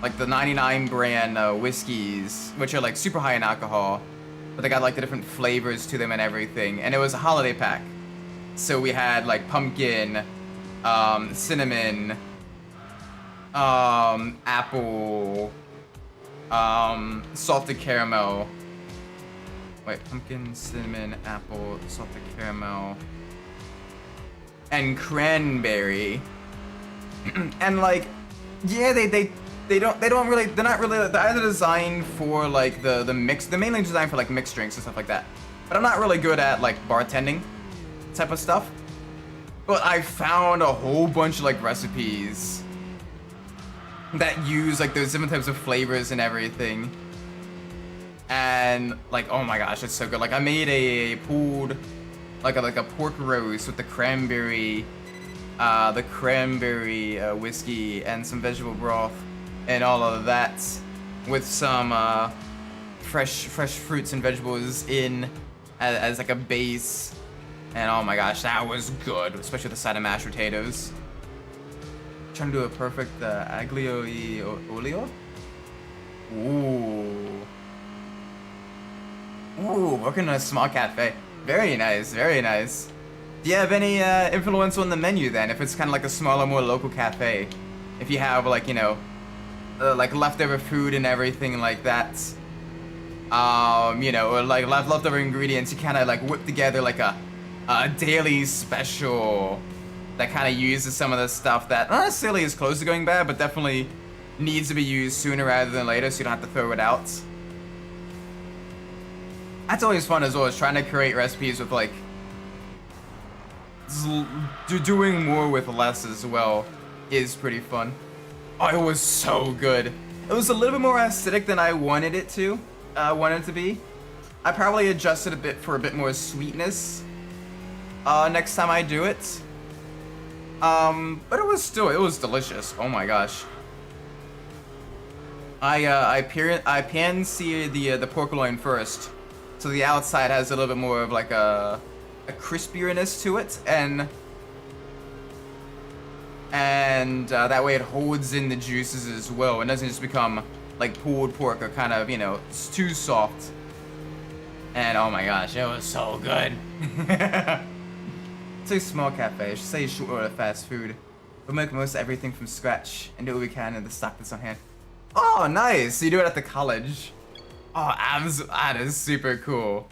like the 99 brand whiskeys, which are like super high in alcohol, but they got like the different flavors to them and everything. And it was a holiday pack. So we had like pumpkin, cinnamon, apple, salted caramel. Wait, pumpkin, cinnamon, apple, salted caramel, and cranberry. And like, yeah, they're either designed for like the mix. They're mainly designed for like mixed drinks and stuff like that. But I'm not really good at like bartending type of stuff. But I found a whole bunch of like recipes that use like those different types of flavors and everything. And like, oh my gosh, it's so good. Like I made a pulled like a pork roast with the cranberry whiskey and some vegetable broth and all of that with some fresh fruits and vegetables in as like a base. And oh my gosh, that was good, especially with the side of mashed potatoes. Trying to do a perfect aglio e olio. Ooh, working in a small cafe. Very nice, very nice. Do you have any influence on the menu then? If it's kind of like a smaller, more local cafe, if you have like, you know, like leftover food and everything like that, you know, or like leftover ingredients, you kind of like whip together like a daily special that kind of uses some of the stuff that not necessarily is close to going bad, but definitely needs to be used sooner rather than later, so you don't have to throw it out. That's always fun as well, is trying to create recipes with like doing more with less as well is pretty fun. Oh, it was so good. It was a little bit more acidic than I wanted it to be. I probably adjusted a bit for a bit more sweetness next time I do it. But it was delicious. Oh my gosh. I pan-seared the pork loin first, so the outside has a little bit more of like a crispierness to it, and that way it holds in the juices as well. It doesn't just become like pulled pork or kind of, you know, it's too soft. And oh my gosh, it was so good. It's a small cafe. I should say short order fast food. We'll make most of everything from scratch and do what we can in the stock that's on hand. Oh, nice! So you do it at the college. Oh, that is super cool.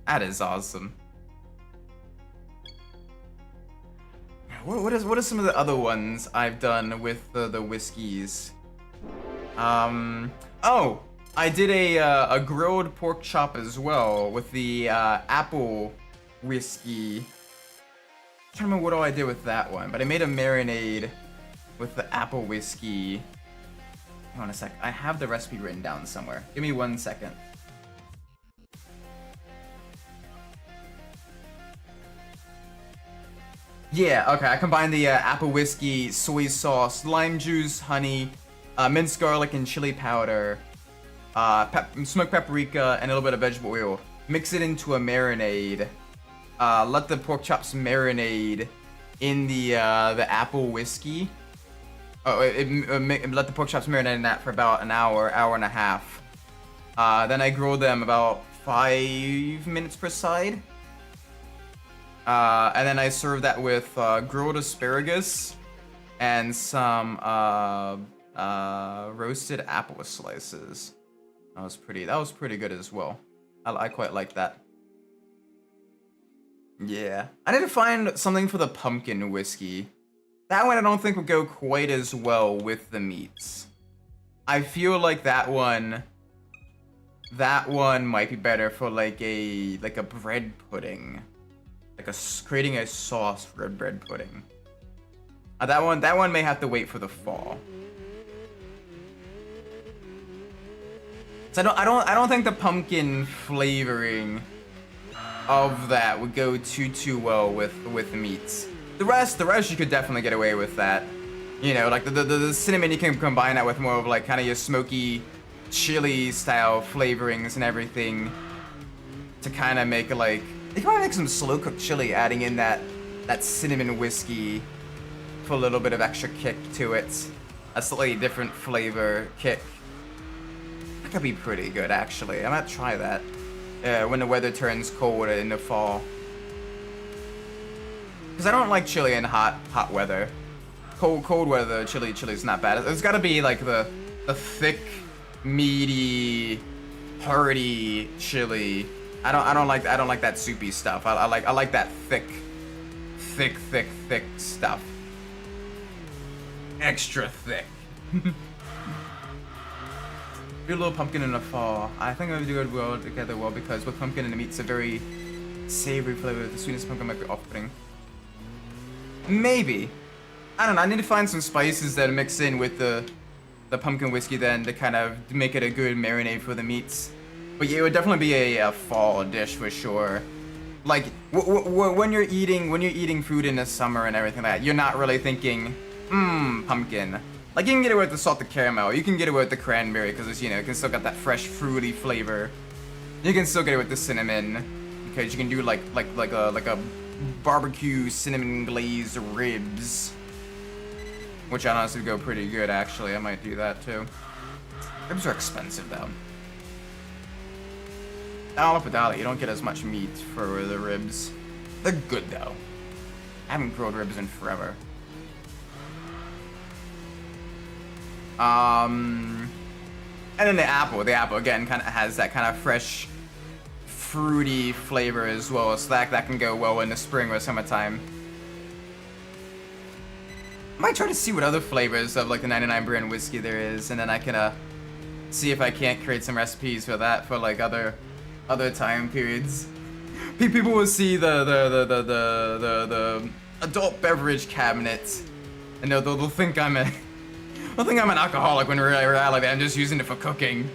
That is awesome. What are some of the other ones I've done with the whiskeys? Oh, I did a grilled pork chop as well with the apple whiskey. I'm trying to remember what all I did with that one, but I made a marinade with the apple whiskey. Hang on a sec. I have the recipe written down somewhere. Give me 1 second. Yeah, okay. I combined the apple whiskey, soy sauce, lime juice, honey, minced garlic and chili powder, smoked paprika, and a little bit of vegetable oil. Mix it into a marinade. Let the pork chops marinade in the apple whiskey. Let the pork chops marinate in that for about an hour and a half. Then I grilled them about 5 minutes per side. And then I served that with grilled asparagus and some roasted apple slices. That was pretty good as well. I quite like that. Yeah, I need to find something for the pumpkin whiskey. That one I don't think would go quite as well with the meats. I feel like that one might be better for like a bread pudding. Like creating a sauce for a bread pudding. That one may have to wait for the fall. So I don't think the pumpkin flavoring of that would go too well with the meats. The rest you could definitely get away with that. You know, like the cinnamon, you can combine that with more of like kind of your smoky chili style flavorings and everything to kind of make it like, you can probably make some slow cooked chili, adding in that cinnamon whiskey for a little bit of extra kick to it. A slightly different flavor kick. That could be pretty good actually. I might try that when the weather turns cold in the fall. Because I don't like chili in hot weather. Cold weather chili is not bad. It's got to be like the thick, meaty, hearty chili. I don't like that soupy stuff. I like that thick stuff. Extra thick. Do a little pumpkin in the fall. I think I would do it well together well because with pumpkin and the meat's a very savory flavor. The sweetness of pumpkin might be off-putting. Maybe. I don't know. I need to find some spices that mix in with the pumpkin whiskey then to kind of make it a good marinade for the meats. But yeah, it would definitely be a fall dish for sure. Like when you're eating food in the summer and everything like that, you're not really thinking, pumpkin. Like you can get it with the salted caramel, you can get it with the cranberry because it's, you know, it can still got that fresh fruity flavor. You can still get it with the cinnamon because you can do like a barbecue cinnamon glazed ribs, which honestly would go pretty good actually. I might do that too. Ribs are expensive though. Dollar for dollar, you don't get as much meat for the ribs. They're good though. I haven't grilled ribs in forever. And then the apple again kind of has that kind of fresh, fruity flavor as well. So that can go well in the spring or summertime. I might try to see what other flavors of like the 99 brand whiskey there is, and then I can see if I can't create some recipes for that for like other time periods. People will see the adult beverage cabinet, and they'll think I'm an alcoholic when in reality I'm just using it for cooking.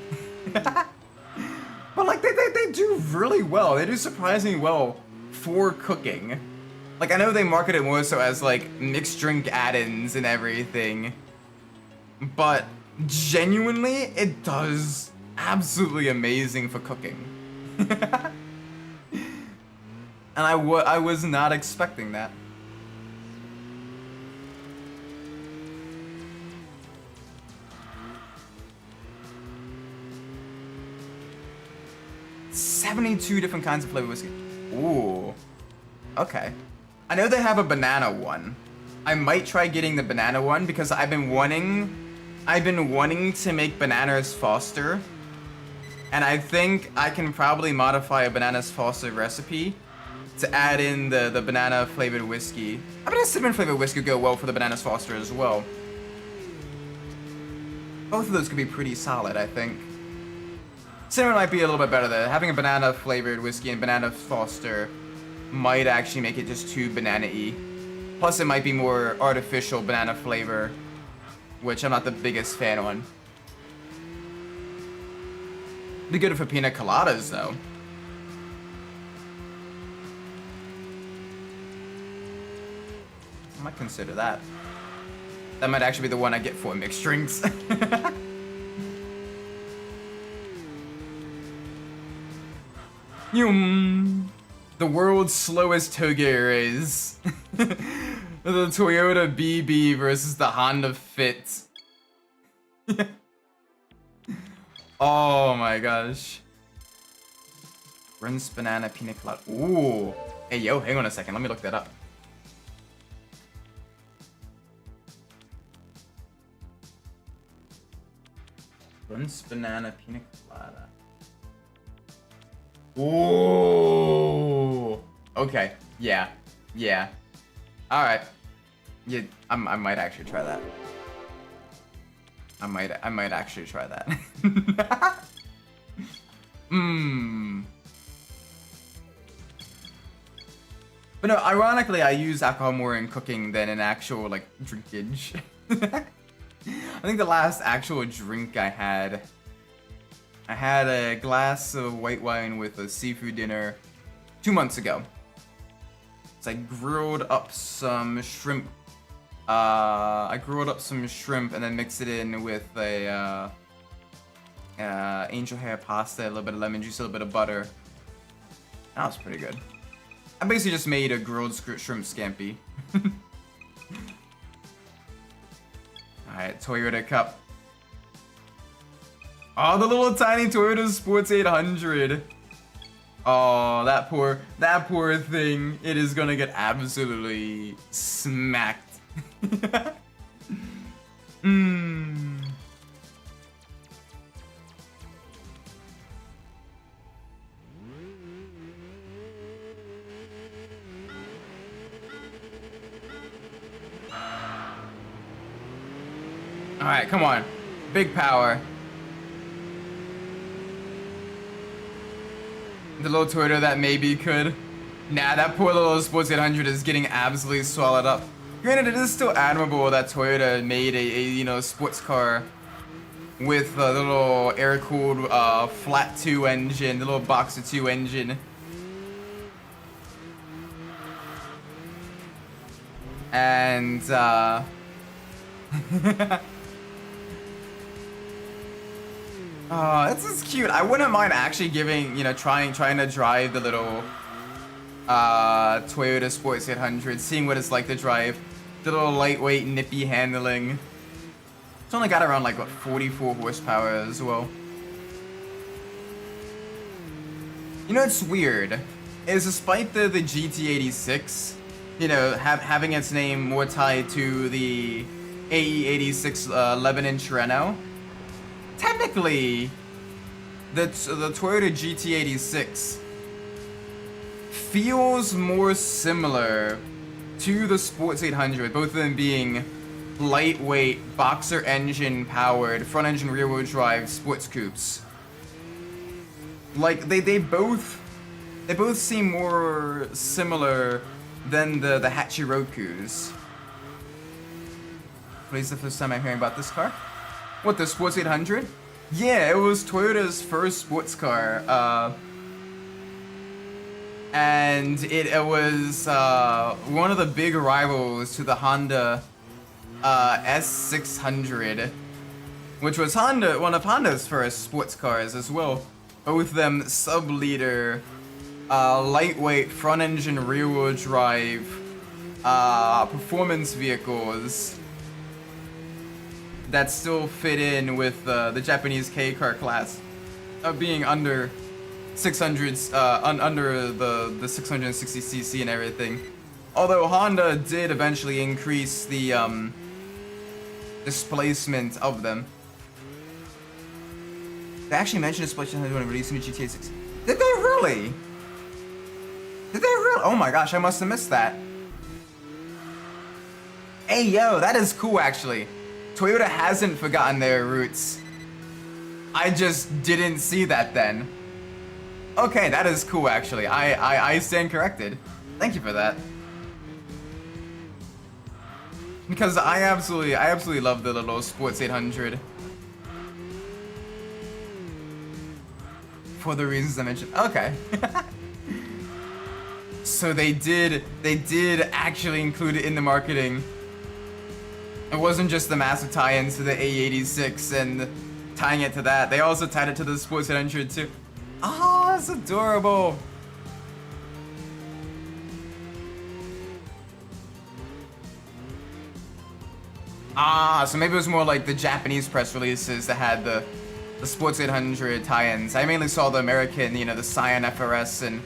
But like they do really well. They do surprisingly well for cooking. Like I know they market it more so as like mixed drink add-ins and everything, but genuinely it does absolutely amazing for cooking. And I was not expecting that. $72 different kinds of flavored whiskey. Ooh. Okay. I know they have a banana one. I might try getting the banana one because I've been wanting to make Bananas Foster. And I think I can probably modify a Bananas Foster recipe to add in the banana flavored whiskey. I mean, a cinnamon flavored whiskey would go well for the Bananas Foster as well. Both of those could be pretty solid, I think. Cinnamon might be a little bit better though. Having a banana flavored whiskey and Banana Foster might actually make it just too banana-y. Plus it might be more artificial banana flavor, which I'm not the biggest fan on. Be good for pina coladas though. I might consider that. That might actually be the one I get for mixed drinks. The world's slowest toge race. The Toyota BB versus the Honda Fit. Oh my gosh. Rinse banana pina colada. Ooh. Hey yo, hang on a second. Let me look that up. Rinse banana pina colada. Ooh. Okay. Yeah. Yeah. All right. Yeah. I might actually try that. I might actually try that. But no, ironically, I use alcohol more in cooking than in actual like drinkage. I think the last actual drink I had a glass of white wine with a seafood dinner 2 months ago. So I grilled up some shrimp. I grilled up some shrimp and then mixed it in with a angel hair pasta, a little bit of lemon juice, a little bit of butter. That was pretty good. I basically just made a grilled shrimp scampi. Alright, Toyota Cup. Oh, the little tiny Toyota Sports 800. Oh, that poor thing. It is gonna get absolutely smacked. Hmm. All right, come on. Big power. The little Toyota that maybe could. Nah, that poor little Sports 800 is getting absolutely swallowed up. Granted, it is still admirable that Toyota made a sports car with a little air-cooled flat 2 engine, the little boxer 2 engine. And this is cute. I wouldn't mind actually giving, trying to drive the little Toyota Sports 800, seeing what it's like to drive. The little lightweight, nippy handling. It's only got around like, what, 44 horsepower as well. You know, it's weird. Is despite the GT86, having its name more tied to the AE86 11-inch Renault, technically, the Toyota GT86 feels more similar to the Sports 800, both of them being lightweight, boxer engine powered, front engine rear wheel drive sports coupes. Like, they both seem more similar than the Hachirokus. What is the first time I'm hearing about this car? What, the Sports 800? Yeah, it was Toyota's first sports car. And it was one of the big rivals to the Honda S600, which was one of Honda's first sports cars as well. Both of them sub-liter, lightweight front-engine rear-wheel drive performance vehicles that still fit in with the Japanese K car class of being under 600s, under the 660cc and everything. Although Honda did eventually increase the displacement of them. They actually mentioned displacement when releasing the GTA 6. Did they really? Did they really? Oh my gosh, I must have missed that. Hey yo, that is cool actually. Toyota hasn't forgotten their roots. I just didn't see that then. Okay, that is cool actually. I stand corrected. Thank you for that. Because I absolutely love the little Sports 800. For the reasons I mentioned. Okay. So they did actually include it in the marketing. It wasn't just the massive tie-ins to the A86 and tying it to that. They also tied it to the Sports 800 too. Oh, that's adorable. Ah, so maybe it was more like the Japanese press releases that had the Sports 800 tie-ins. I mainly saw the American, the Scion FRS and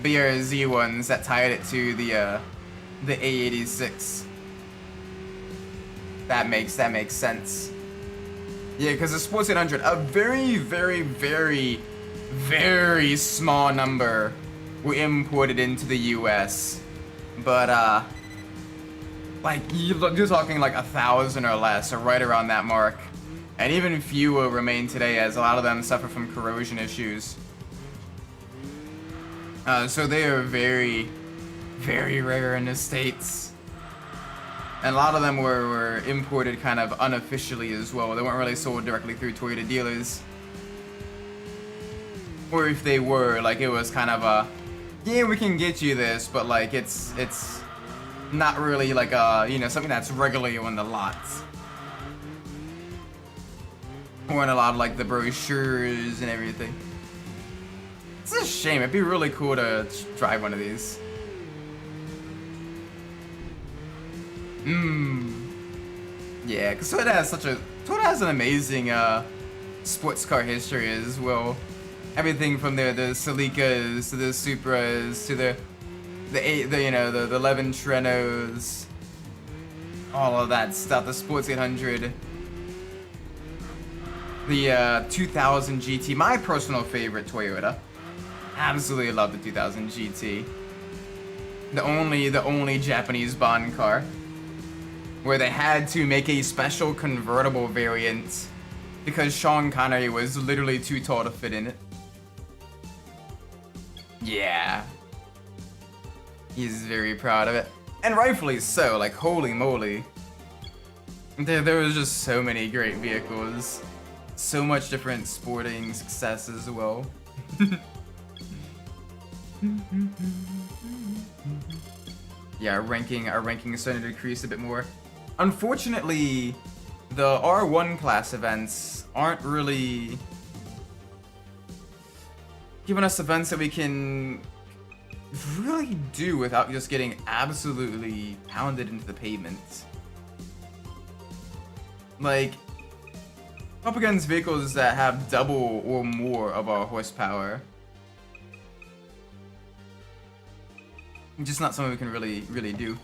BRZ ones that tied it to the A86. That makes sense. Yeah, because the Sports 800, a very, very, very, very small number were imported into the US. But, like, you're talking like 1,000 or less, or right around that mark. And even fewer remain today, as a lot of them suffer from corrosion issues. So they are very, very rare in the States. And a lot of them were imported kind of unofficially as well. They weren't really sold directly through Toyota dealers. Or if they were, like, it was kind of a, yeah, we can get you this, but like it's not really like something that's regularly on the lots. Or in a lot of like the brochures and everything. It's a shame. It'd be really cool to drive one of these. Yeah, because Toyota has an amazing sports car history as well. Everything from the Celicas to the Supras to the 11 Trenos, all of that stuff. The Sports 800, the 2000 GT, my personal favorite Toyota. Absolutely love the 2000 GT. The only Japanese Bond car, where they had to make a special convertible variant because Sean Connery was literally too tall to fit in it. Yeah. He's very proud of it. And rightfully so, like, holy moly. There was just so many great vehicles. So much different sporting success as well. Yeah, our ranking is starting to decrease a bit more. Unfortunately, the R1 class events aren't really giving us events that we can really do without just getting absolutely pounded into the pavement. Like, up against vehicles that have double or more of our horsepower. Just not something we can really do.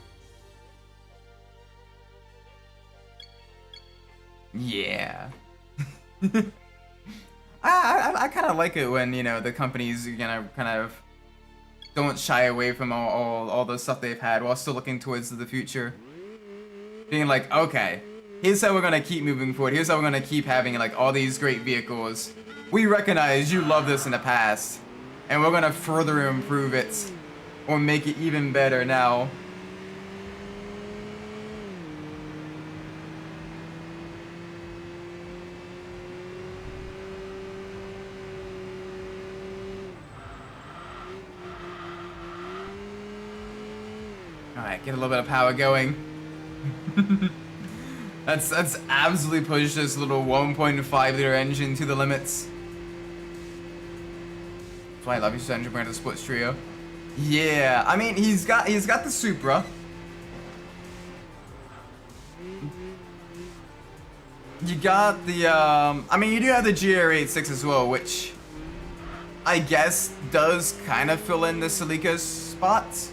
Yeah. I kind of like it when, you know, the companies, you know, kind of don't shy away from all the stuff they've had while still looking towards the future. Being like, okay, here's how we're gonna keep moving forward. Here's how we're gonna keep having, like, all these great vehicles. We recognize you love this in the past, and we're gonna further improve it or make it even better now. Alright, get a little bit of power going. That's absolutely pushed this little 1.5 liter engine to the limits. That's why I love you so much, the Sports Trio. Yeah, I mean, he's got the Supra. You got the I mean, you do have the GR86 as well, which I guess does kind of fill in the Celica's spots.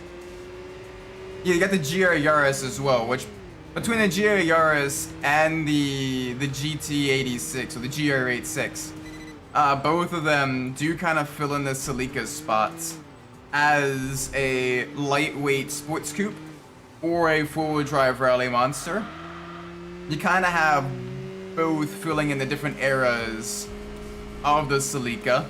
Yeah, you got the GR Yaris as well, which between the GR Yaris and the GT86 or the GR86, both of them do kind of fill in the Celica's spots as a lightweight sports coupe or a four-wheel drive rally monster. You kind of have both filling in the different eras of the Celica.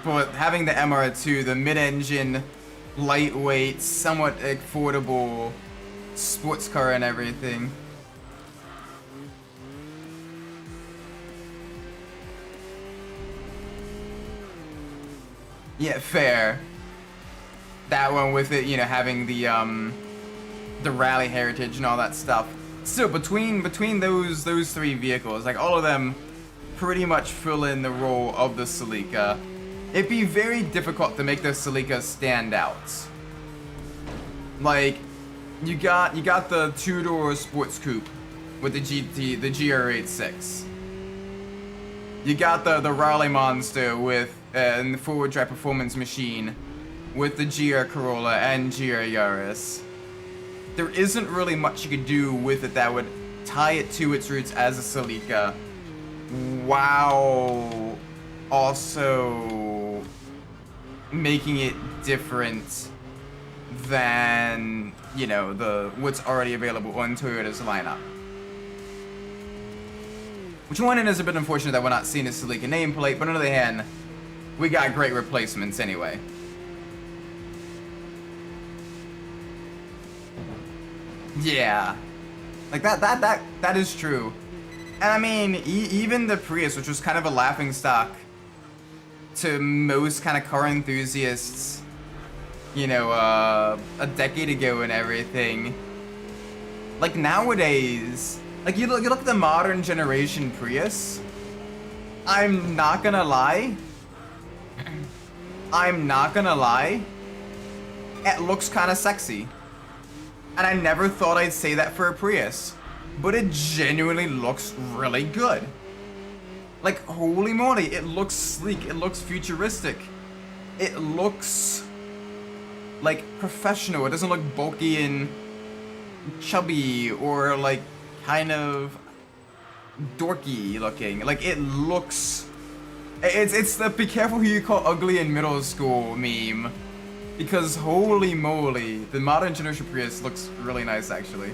But having the MR2, the mid-engine, lightweight, somewhat affordable sports car and everything. Yeah, fair. That one with it, you know, having the rally heritage and all that stuff. Still, between those three vehicles, like, all of them pretty much fill in the role of the Celica. It'd be very difficult to make the Celica stand out. Like, you got the two-door sports coupe with the GR86. You got the rally monster with the forward drive performance machine with the GR Corolla and GR Yaris. There isn't really much you could do with it that would tie it to its roots as a Celica, while also making it different than, you know, what's already available on Toyota's lineup. Which one end is a bit unfortunate that we're not seeing a Celica nameplate, but on the other hand, we got great replacements anyway. Yeah, like that is true. And I mean, even the Prius, which was kind of a laughingstock to most kind of car enthusiasts, you know, a decade ago and everything. Like, nowadays, like, you look at the modern generation Prius, I'm not gonna lie, it looks kind of sexy. And I never thought I'd say that for a Prius. but it genuinely looks really good. Like, holy moly, it looks sleek, it looks futuristic. It looks like professional. It doesn't look bulky and chubby or like kind of dorky looking. Like, it looks, it's the be careful who you call ugly in middle school meme, because holy moly, the modern generation Prius looks really nice actually.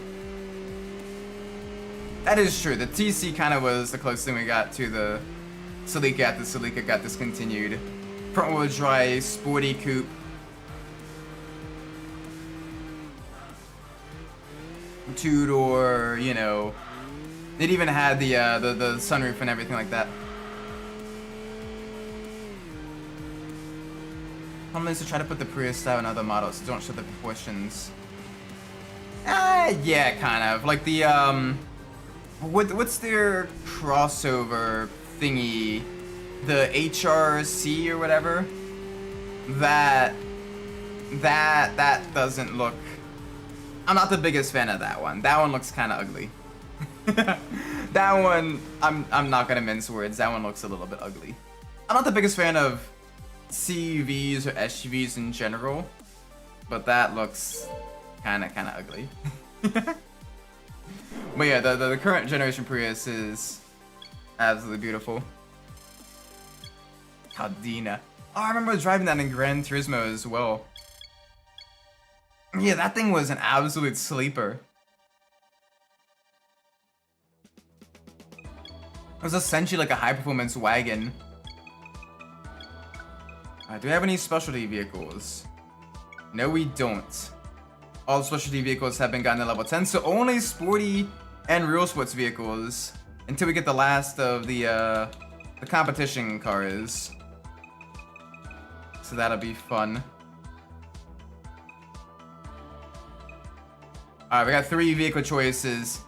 That is true. The TC kind of was the closest thing we got to the Celica after Celica got discontinued. Front wheel drive, sporty coupe. Two-door, you know. It even had the sunroof and everything like that. Problem is to try to put the Prius style in other models, so don't show the proportions. Yeah, kind of. Like the what's their crossover thingy? The HRC or whatever? That doesn't look. I'm not the biggest fan of that one. That one looks kind of ugly. That one, I'm not gonna mince words. That one looks a little bit ugly. I'm not the biggest fan of CUVs or SUVs in general, but that looks kind of ugly. But yeah, the current generation Prius is absolutely beautiful. Caldina. Oh, I remember driving that in Gran Turismo as well. Yeah, that thing was an absolute sleeper. It was essentially like a high-performance wagon. Do we have any specialty vehicles? No, we don't. All specialty vehicles have been gotten to level 10, so only sporty and real sports vehicles until we get the last of the competition cars. So that'll be fun. Alright, we got 3 vehicle choices.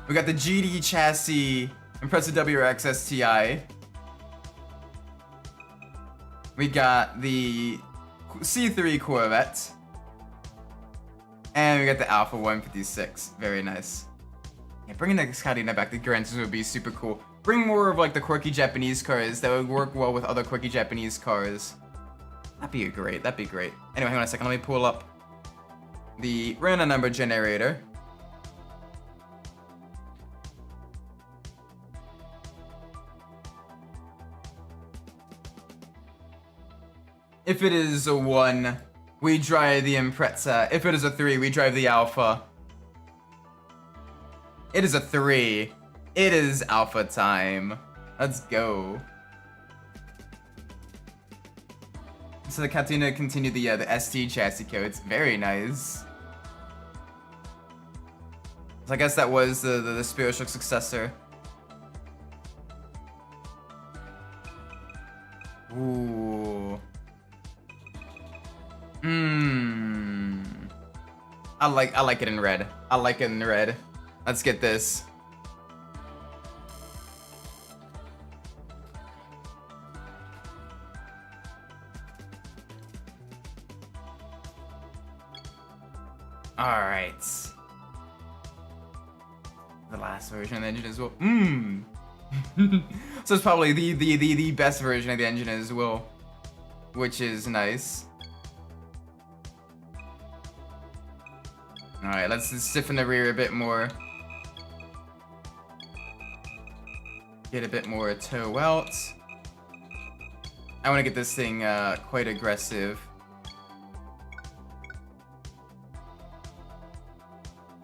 We got the GD chassis Impreza WRX STI. We got the C3 Corvette. And we got the Alpha 156. Very nice. Yeah, bringing the Caldina back to Gran Turismo would be super cool. Bring more of like the quirky Japanese cars that would work well with other quirky Japanese cars. That'd be great. That'd be great. Anyway, hang on a second. Let me pull up the random number generator. If it is a 1, we drive the Impreza. If it is a 3, we drive the Alpha. It is a 3. It is Alpha time. Let's go. So the Caldina continued the ST chassis codes. Very nice. So I guess that was the spiritual successor. Ooh. I like it in red. I like it in red. Let's get this. Alright. The last version of the engine as well. So it's probably the best version of the engine as well, which is nice. Alright, let's stiffen the rear a bit more. Get a bit more toe out. I want to get this thing quite aggressive.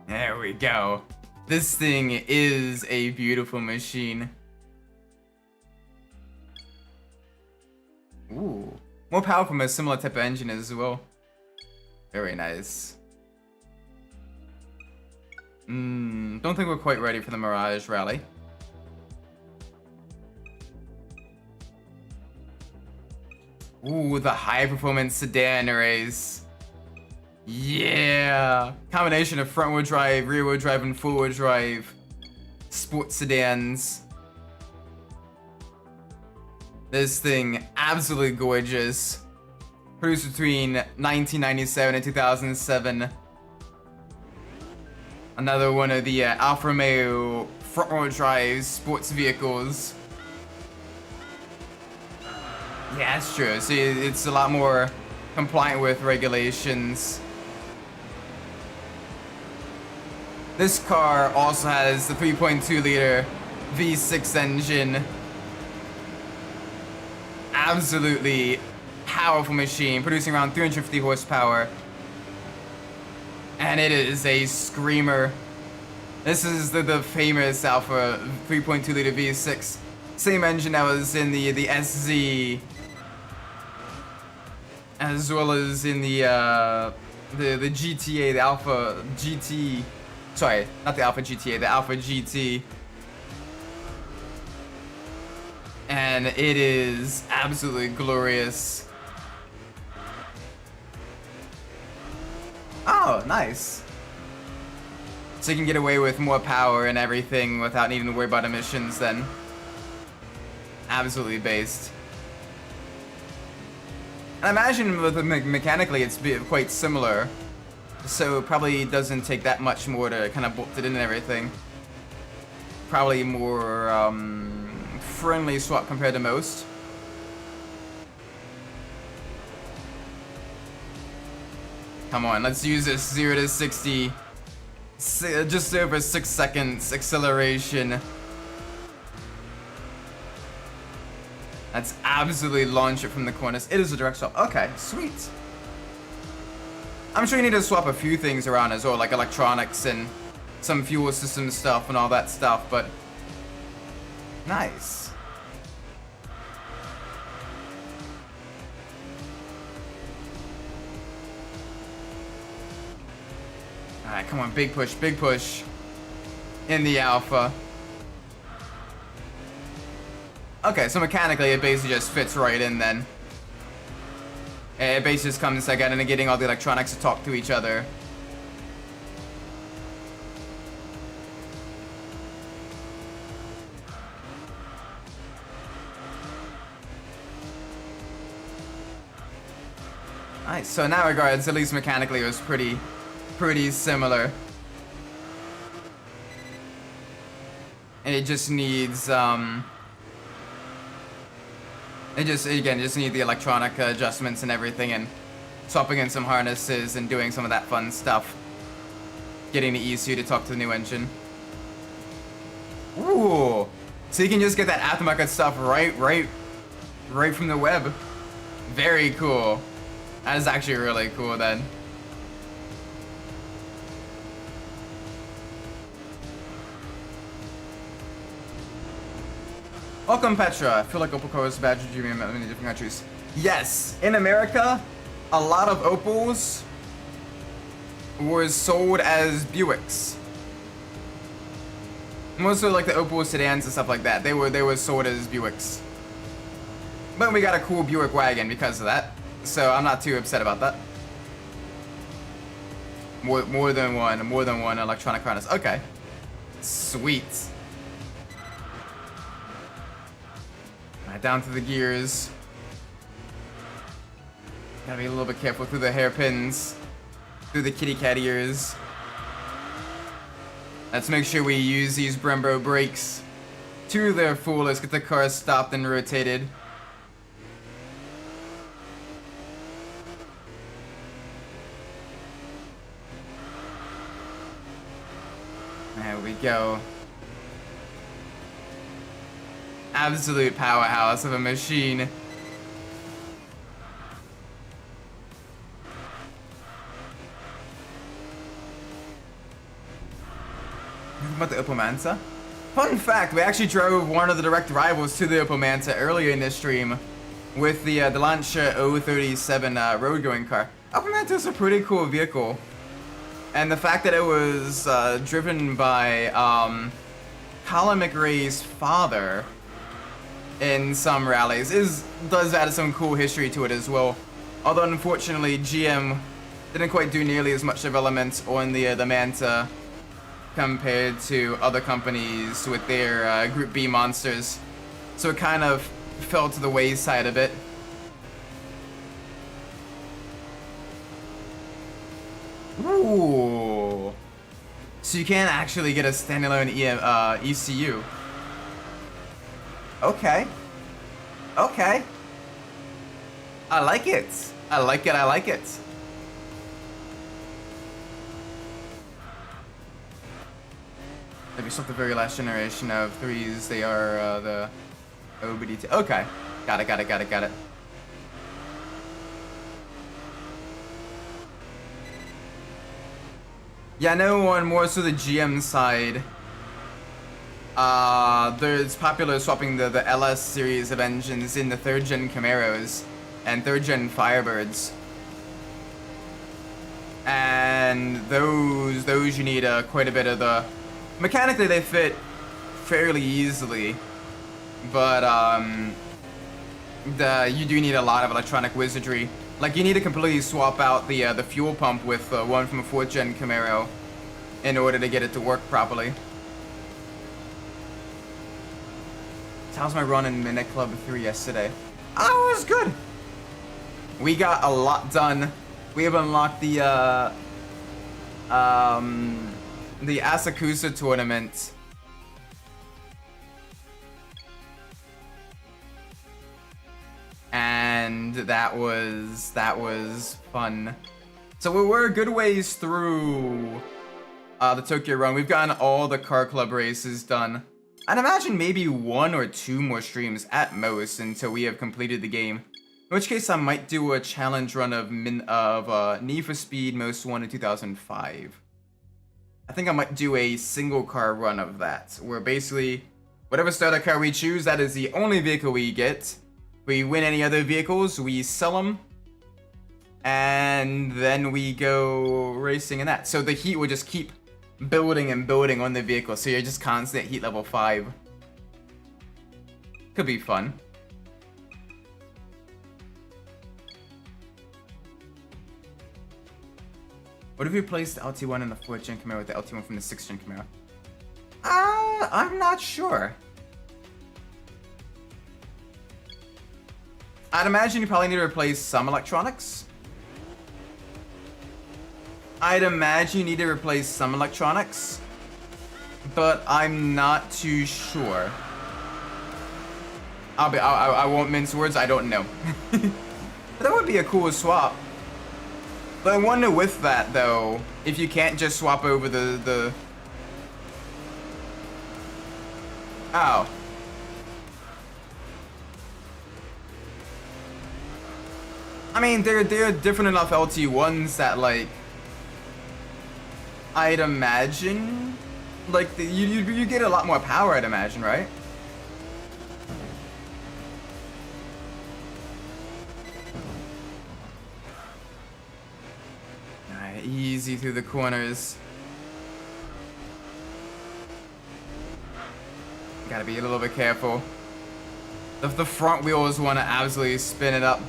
There we go. This thing is a beautiful machine. Ooh. More powerful from a similar type of engine as well. Very nice. Don't think we're quite ready for the Mirage Rally. Ooh, the high performance sedan race. Yeah! Combination of front wheel drive, rear wheel drive, and four wheel drive sports sedans. This thing, absolutely gorgeous. Produced between 1997 and 2007. Another one of the Alfa Romeo front-wheel drive sports vehicles. Yeah, it's true. See, it's a lot more compliant with regulations. This car also has the 3.2 liter V6 engine. Absolutely powerful machine, producing around 350 horsepower. And it is a screamer. This is the famous Alfa 3.2 liter V6. Same engine that was in the SZ, as well as in the GTA, the Alpha GT. Sorry, not the Alpha GTA, the Alpha GT. And it is absolutely glorious. Oh, nice. So you can get away with more power and everything without needing to worry about emissions then. Absolutely based. And I imagine with mechanically it's quite similar. So it probably doesn't take that much more to kind of bolt it in and everything. Probably more friendly swap compared to most. Come on, let's use this 0 to 60. Just over 6 seconds acceleration. That's absolutely launch it from the corners. It is a direct swap. Okay, sweet. I'm sure you need to swap a few things around as well, like electronics and some fuel system stuff and all that stuff, but nice. Alright, come on, big push in the Alpha. Okay, so mechanically it basically just fits right in then. It basically just comes again and getting all the electronics to talk to each other. Nice, so in that regards, at least mechanically it was pretty similar. And it just needs it just need the electronic adjustments and everything, and swapping in some harnesses and doing some of that fun stuff. Getting the ECU to talk to the new engine. Ooh, so you can just get that aftermarket stuff right from the web. Very cool. That is actually really cool then. Welcome, Petra. I feel like Opel cars badge you in many different countries. Yes, in America, a lot of Opels were sold as Buicks. Mostly like the Opel sedans and stuff like that. They were sold as Buicks. But we got a cool Buick wagon because of that, so I'm not too upset about that. More than one electronic harness. Okay, sweet. Down through the gears. Gotta be a little bit careful through the hairpins, through the kitty cat ears. Let's make sure we use these Brembo brakes to their fullest. Get the car stopped and rotated. There we go. Absolute powerhouse of a machine. About the Opel Manta? Fun fact, we actually drove one of the direct rivals to the Opel Manta earlier in this stream with the Lancia 037 road going car. Opel Manta is a pretty cool vehicle. And the fact that it was driven by Colin McRae's father in some rallies does add some cool history to it as well. Although unfortunately GM didn't quite do nearly as much development on the Manta compared to other companies with their Group B monsters, so it kind of fell to the wayside a bit. Ooh, So you can't actually get a standalone ECU. Okay. Okay. I like it. I like it. I like it. Maybe it's not the very last generation of 3s. They are the OBD. Okay. Got it. Got it. Got it. Got it. Yeah, I know on more so the GM side, it's popular swapping the LS series of engines in the 3rd gen Camaros and 3rd gen Firebirds. And those you need quite a bit of the... Mechanically they fit fairly easily, but you do need a lot of electronic wizardry. Like, you need to completely swap out the fuel pump with one from a 4th gen Camaro in order to get it to work properly. So how's my run in Minute Club 3 yesterday? Oh, it was good. We got a lot done. We have unlocked the Asakusa tournament. And that was fun. So we're a good ways through the Tokyo run. We've gotten all the car club races done. I'd imagine maybe 1 or 2 more streams at most until we have completed the game. In which case I might do a challenge run of Need for Speed Most Wanted 2005. I think I might do a single car run of that, where basically whatever starter car we choose, that is the only vehicle we get. If we win any other vehicles, we sell them, and then we go racing in that. So the heat will just keep building and building on the vehicle, so you're just constant heat level 5. Could be fun. What if we replaced the LT1 in the 4th gen Camaro with the LT1 from the 6th gen Camaro? I'm not sure. I'd imagine you probably need to replace some electronics. But I'm not too sure. I won't mince words, I don't know. That would be a cool swap. But I wonder with that though, if you can't just swap over the... Oh. I mean, they're different enough LT1s that, like, I'd imagine, like, you get a lot more power, I'd imagine, right? Alright, easy through the corners. Gotta be a little bit careful. The front wheels want to absolutely spin it up.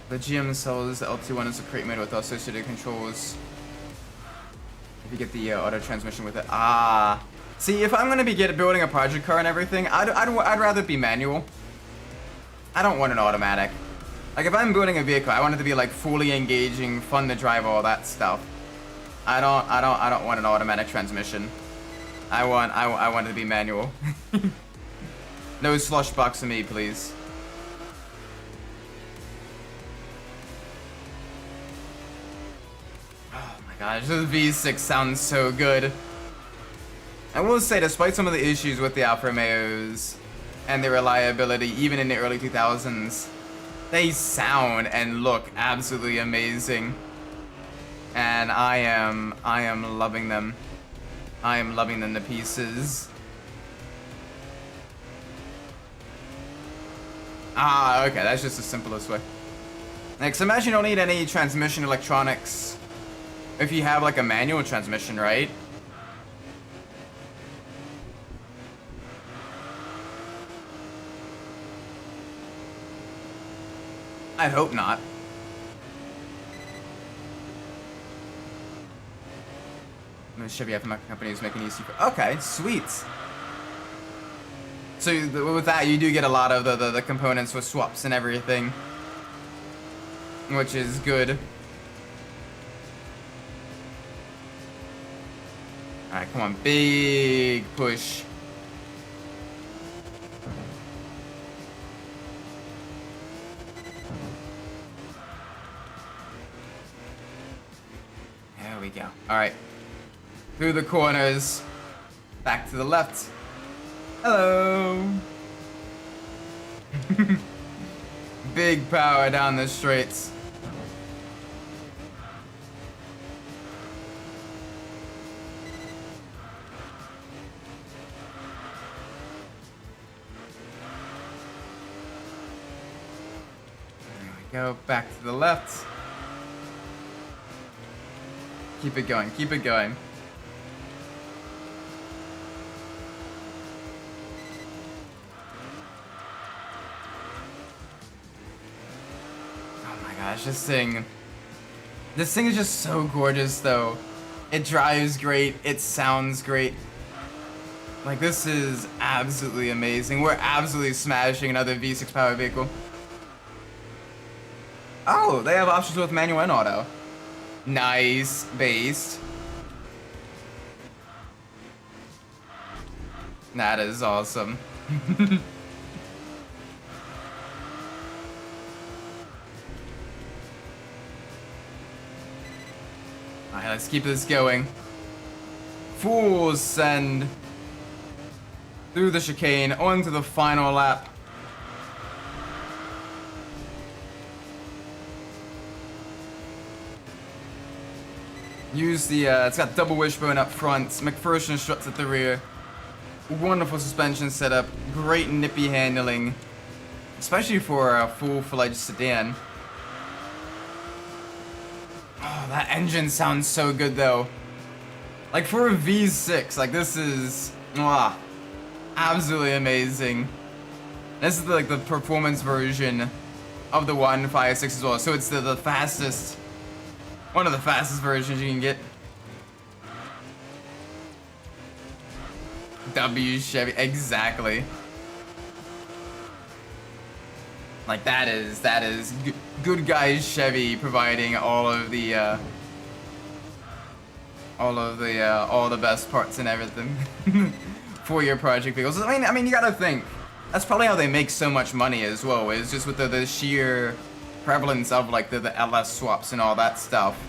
The GM sells the LT1 as a crate made with associated controls. If you get the auto transmission with it. Ah. See, if I'm going to be building a project car and everything, I'd rather it be manual. I don't want an automatic. Like, if I'm building a vehicle, I want it to be, like, fully engaging, fun to drive, all that stuff. I don't want an automatic transmission. I want it to be manual. No slush box for me, please. Gosh, this V6 sounds so good. I will say, despite some of the issues with the Alfa Romeos and their reliability, even in the early 2000s, they sound and look absolutely amazing. And I am loving them. I am loving them to pieces. Ah, okay, that's just the simplest way. Like, so imagine you don't need any transmission electronics if you have, like, a manual transmission, right? I hope not. The Chevy aftermarket company is making EC. Okay, sweet. So with that, you do get a lot of the components with swaps and everything, which is good. Alright, come on. Big push. There we go. Alright. Through the corners. Back to the left. Hello. Big power down the straights. There we go. Back to the left. Keep it going. Keep it going. Gosh, this thing is just so gorgeous though. It drives great, it sounds great. Like, this is absolutely amazing. We're absolutely smashing another V6 powered vehicle. Oh, they have options with manual and auto. Nice, based. That is awesome. Alright, let's keep this going. Full send through the chicane onto the final lap. Use the, it's got double wishbone up front, McPherson struts at the rear. Wonderful suspension setup, great nippy handling, especially for a full-fledged sedan. Oh, that engine sounds so good though. Like, for a V6, like, this is absolutely amazing. This is like the performance version of the 156 as well, so it's the fastest, one of the fastest versions you can get. W Chevy, exactly. Like, that is good guys Chevy providing all the best parts and everything for your project vehicles. I mean, you gotta think that's probably how they make so much money as well. Is just with the sheer prevalence of like the LS swaps and all that stuff.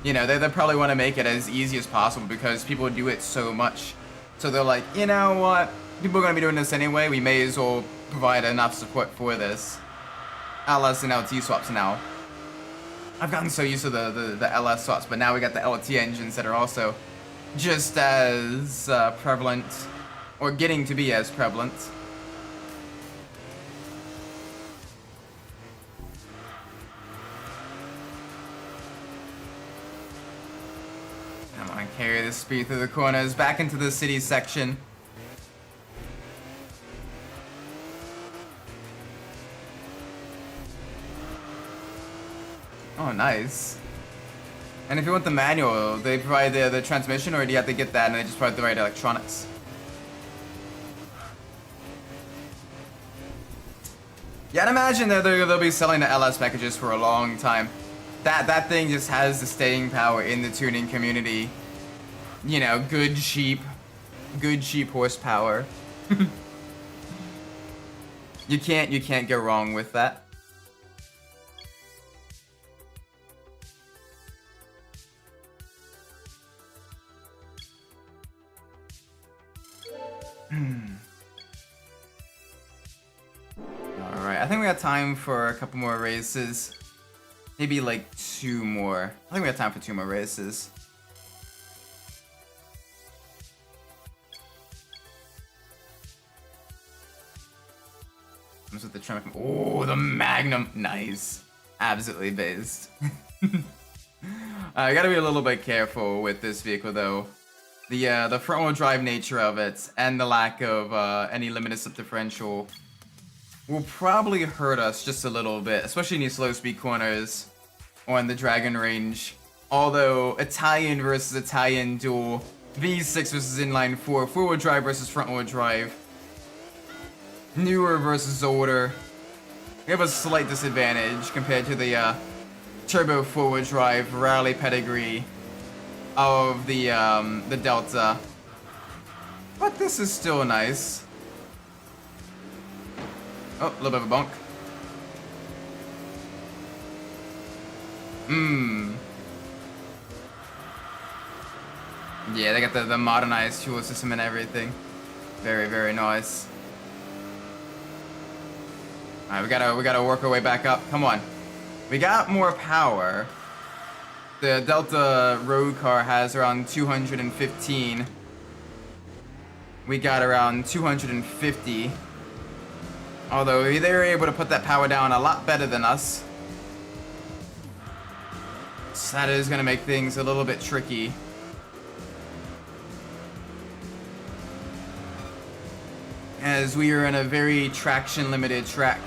You know, they probably want to make it as easy as possible because people do it so much. So they're like, you know what? People are gonna be doing this anyway. We may as well provide enough support for this. LS and LT swaps now. I've gotten so used to the LS swaps, but now we got the LT engines that are also just as prevalent, or getting to be as prevalent. Come on, carry the speed through the corners, back into the city section. Oh, nice. And if you want the manual, they provide the transmission, or do you have to get that and they just provide the right electronics? Yeah, I'd imagine that they'll be selling the LS packages for a long time. That thing just has the staying power in the tuning community. You know, good cheap horsepower. You can't go wrong with that. Alright, I think we got time for a couple more races. Maybe like 2 more. I think we got time for 2 more races. Comes with the trim. Oh, the Magnum. Nice. Absolutely based. I gotta be a little bit careful with this vehicle though. The front-wheel drive nature of it and the lack of any limited slip differential will probably hurt us just a little bit, especially in these slow speed corners or in the Dragon range. Although Italian versus Italian duel, V6 versus inline 4, four-wheel drive versus front-wheel drive, newer versus older, we have a slight disadvantage compared to the turbo four-wheel drive rally pedigree of the Delta. But this is still nice. Oh, a little bit of a bonk. Yeah, they got the modernized fuel system and everything. Very, very nice. Alright, we gotta work our way back up. Come on. We got more power. The Delta road car has around 215. We got around 250. Although they were able to put that power down a lot better than us. So that is gonna make things a little bit tricky. As we are in a very traction limited track.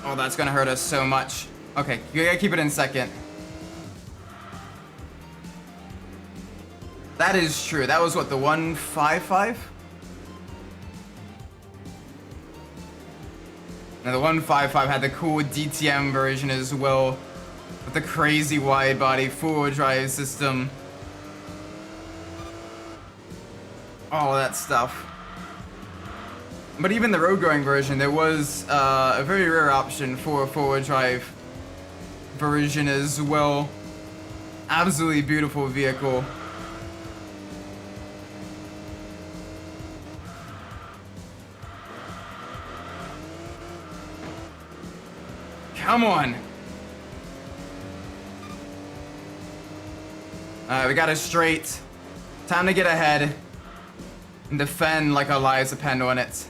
Oh, that's gonna hurt us so much. Okay, you gotta keep it in second. That is true. That was what, the 155? Now the 155 had the cool DTM version as well. With the crazy wide body four-wheel drive system. All that stuff. But even the road-going version, there was a very rare option for a four-wheel drive version as well. Absolutely beautiful vehicle. Come on. We got it straight. Time to get ahead and defend like our lives depend on it.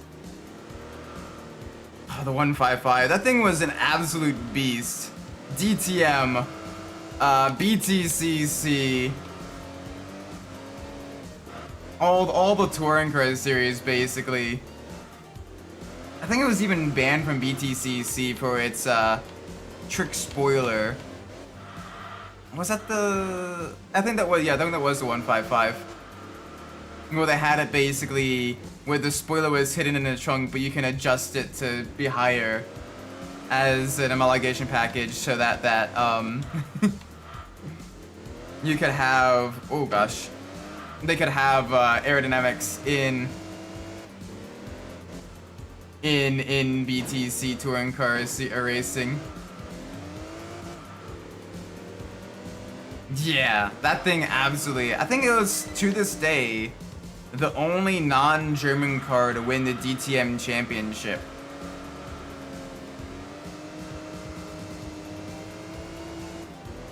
Oh, the 155. That thing was an absolute beast. DTM, BTCC, all the touring car series basically. I think it was even banned from BTCC for its trick spoiler. Was that the? I think that was the 155. Where they had it basically where the spoiler was hidden in the trunk, but you can adjust it to be higher as an homologation package, so that you could have, oh gosh, they could have aerodynamics in BTC touring cars racing. Yeah, that thing absolutely. I think it was, to this day, the only non-German car to win the DTM championship.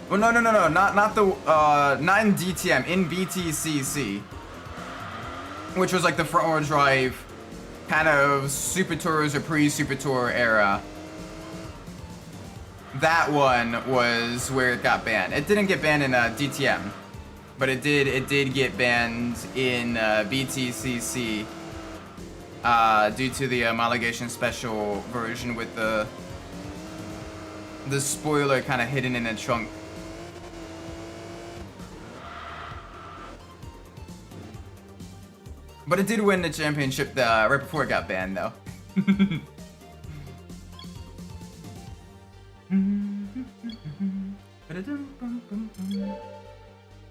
Well, no, not in DTM, in BTCC, which was like the front-wheel drive kind of Super Tours or pre-Super Tour era. That one was where it got banned. It didn't get banned in DTM, but it did get banned in BTCC due to the homologation special version with the spoiler kind of hidden in the trunk. But it did win the championship right before it got banned, though.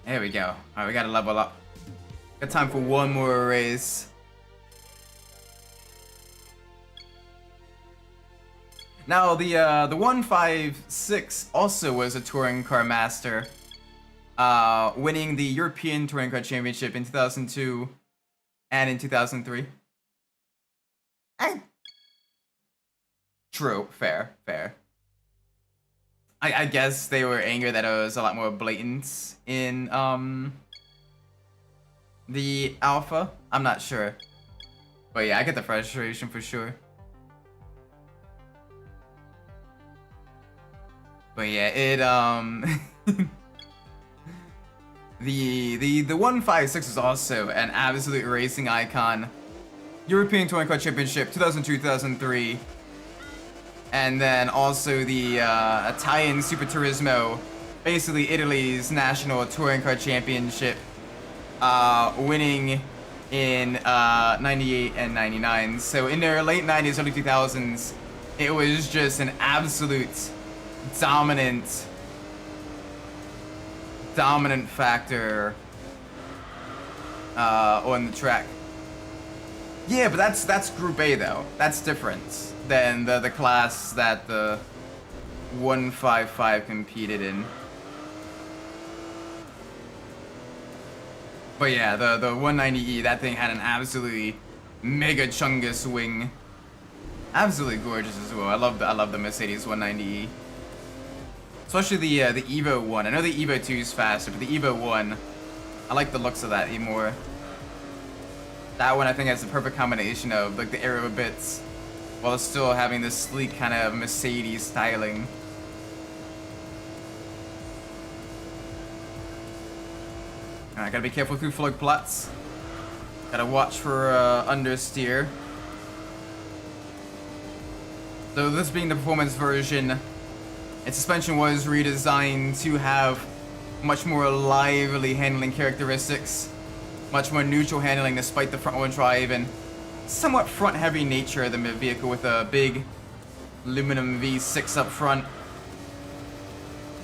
There we go. Alright, we gotta level up. Got time for one more race. Now, the 156 also was a touring car master, winning the European Touring Car Championship in 2002 and in 2003. True, fair. I guess they were angry that it was a lot more blatant in the alpha. I'm not sure, but yeah, I get the frustration for sure. But yeah, it the 156 is also an absolute racing icon. European Touring Car Championship 2002-2003. And then also the Italian Super Turismo, basically Italy's national touring car championship, winning in 98 and 99. So in their late 90s, early 2000s, it was just an absolute dominant factor on the track. Yeah, but that's Group A though. That's different than the class that the 155 competed in. But yeah, the 190E, that thing had an absolutely mega chungus wing. Absolutely gorgeous as well. I love the Mercedes 190E. Especially the Evo 1. I know the Evo 2 is faster, but the Evo 1, I like the looks of that even more. That one I think has the perfect combination of like the aero bits while still having this sleek kind of Mercedes styling. Alright, gotta be careful through Flugplatz. Gotta watch for understeer. So this being the performance version, its suspension was redesigned to have much more lively handling characteristics, much more neutral handling despite the front-wheel drive and somewhat front-heavy nature of the vehicle with a big aluminum V6 up front.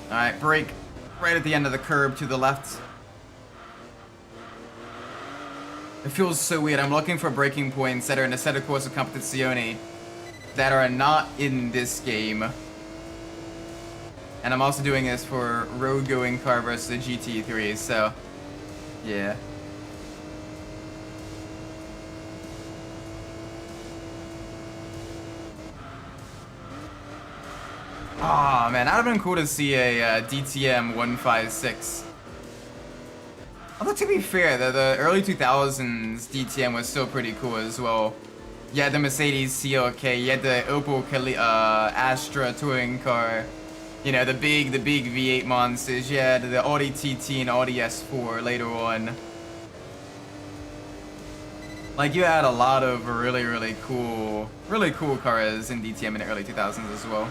Alright, brake right at the end of the curb to the left. It feels so weird. I'm looking for braking points that are in the Assetto Corsa Competizione that are not in this game. And I'm also doing this for road-going car versus the GT3, so yeah. Aw, man, that would have been cool to see a DTM 156. Although, to be fair, the early 2000s DTM was still pretty cool as well. You had the Mercedes CLK, you had the Opel Astra touring car, you know, the big V8 monsters, you had the Audi TT and Audi S4 later on. Like, you had a lot of really cool cars in DTM in the early 2000s as well.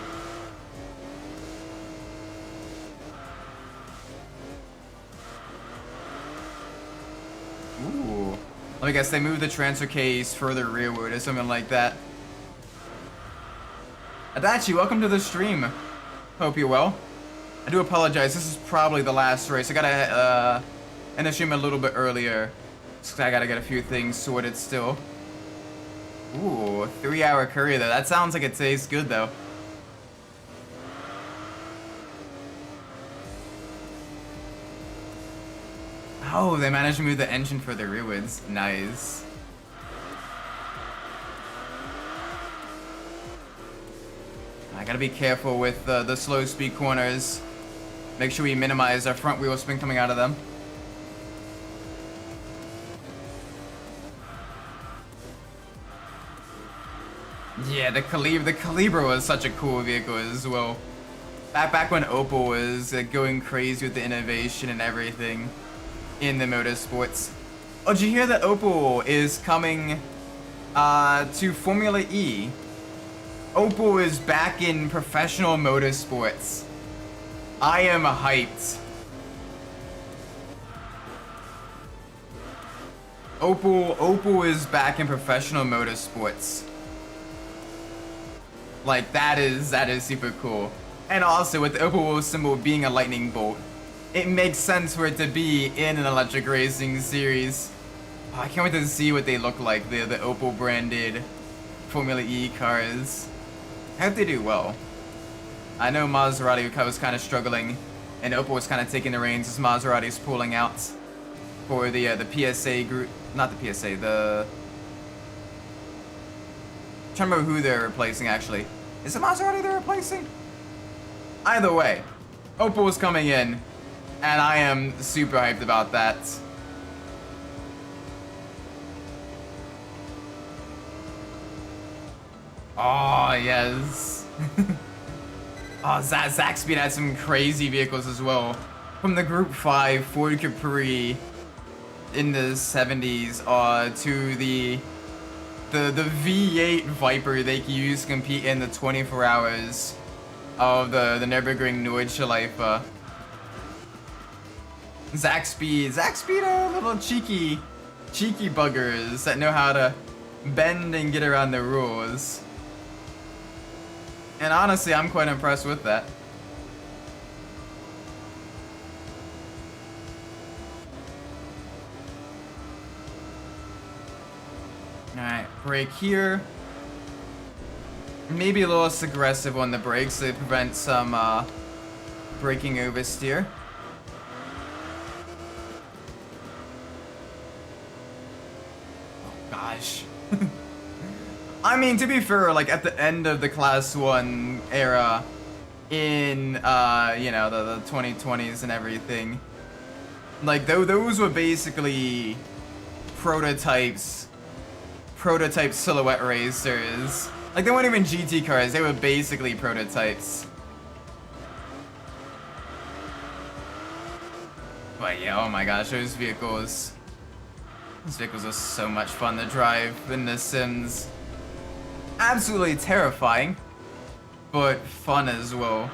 Ooh. Let me guess, they moved the transfer case further rearward or something like that. Adachi, welcome to the stream. Hope you're well. I do apologize, this is probably the last race. I gotta end the stream a little bit earlier. So I gotta get a few things sorted still. Ooh, 3-hour curry though. That sounds like it tastes good though. Oh, they managed to move the engine for the rearwards. Nice. I gotta be careful with the slow speed corners. Make sure we minimize our front wheel spin coming out of them. Yeah, the Calibra was such a cool vehicle as well. Back when Opel was going crazy with the innovation and everything in the motorsports. Oh, did you hear that Opel is coming to Formula E? Opel is back in professional motorsports. I am hyped. Opel is back in professional motorsports. Like, that is super cool. And also, with the Opel symbol being a lightning bolt, it makes sense for it to be in an electric racing series. Oh, I can't wait to see what they look like, the Opel branded Formula E cars. I hope they do well. I know Maserati was kind of struggling, and Opel was kind of taking the reins as Maserati's pulling out for the PSA group. Not the PSA, the... I'm trying to remember who they're replacing, actually. Is it Maserati they're replacing? Either way, Opel is coming in, and I am super hyped about that. Oh, yes. Oh, Zach Speed had some crazy vehicles as well. From the Group 5 Ford Capri in the 70s to the V8 Viper they can use to compete in the 24 hours of the Nürburgring Nordschleife. Zach Speed are little cheeky buggers that know how to bend and get around the rules. And honestly, I'm quite impressed with that. Alright, brake here. Maybe a little less aggressive on the brakes to prevent some braking oversteer. Oh gosh. I mean, to be fair, like at the end of the Class 1 era in, you know, the 2020s and everything, like those were basically prototype silhouette racers. Like, they weren't even GT cars, they were basically prototypes. But yeah, oh my gosh, those vehicles are so much fun to drive in The Sims. Absolutely terrifying, but fun as well.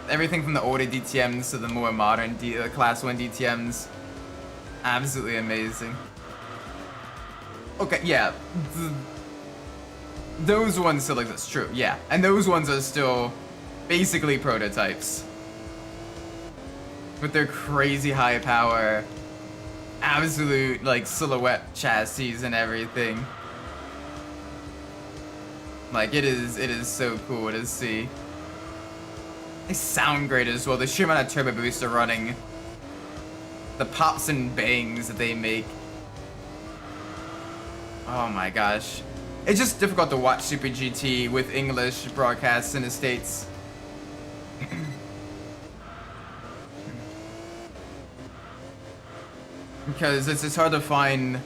Everything from the older DTMs to the more modern Class 1 DTMs. Absolutely amazing. Okay, yeah. Those ones still exist, true, yeah. And those ones are still basically prototypes. With their crazy high power, absolute, like, silhouette chassis and everything. Like, it is so cool to see. They sound great as well. The sheer amount of turbo boost they're running. The pops and bangs that they make. Oh my gosh. It's just difficult to watch Super GT with English broadcasts in the States. Because it's hard to find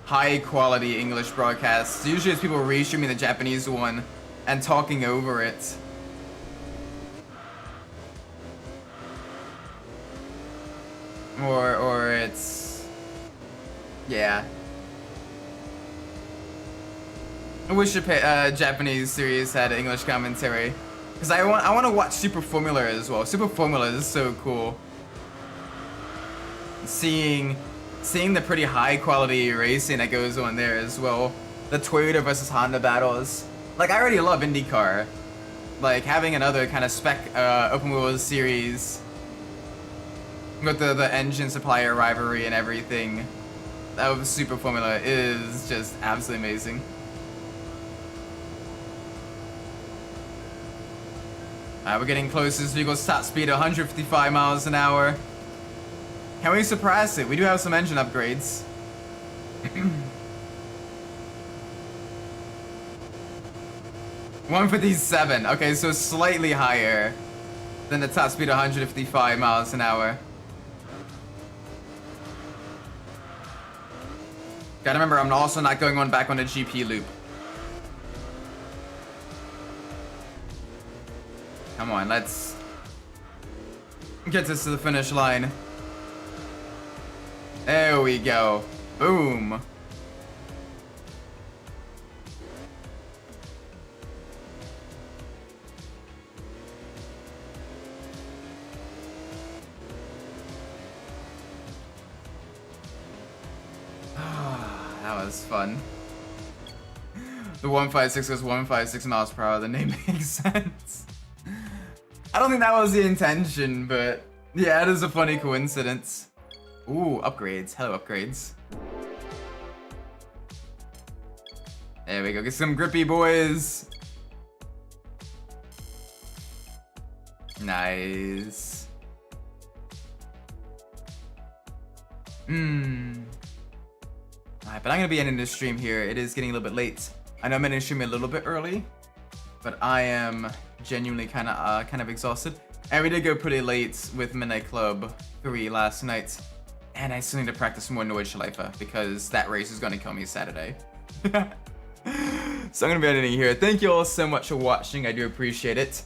high quality English broadcasts. Usually it's people restreaming the Japanese one and talking over it. Or it's... yeah. I wish the Japanese series had English commentary, because I want to watch Super Formula as well. Super Formula is so cool. Seeing the pretty high quality racing that goes on there as well. The Toyota versus Honda battles. Like, I already love IndyCar. Like, having another kind of spec open wheel series with the engine supplier rivalry and everything. That was Super Formula is just absolutely amazing. We're getting close to this vehicle's top speed, 155 miles an hour. Can we surpass it? We do have some engine upgrades. 157. Okay, so slightly higher than the top speed, 155 miles an hour. Gotta remember, I'm also not going back on a GP loop. Come on, let's get this to the finish line. There we go. Boom. That was fun. The 156 goes 156 miles per hour. The name makes sense. I don't think that was the intention, but yeah, it is a funny coincidence. Ooh, upgrades. Hello, upgrades. There we go. Get some grippy boys. Nice. Alright, but I'm gonna be ending this stream here. It is getting a little bit late. I know I'm ending the stream a little bit early, but I am genuinely kind of exhausted. And we did go pretty late with Midnight Club 3 last night. And I still need to practice more Nordschleife because that race is gonna kill me Saturday. So I'm gonna be ending here. Thank you all so much for watching. I do appreciate it.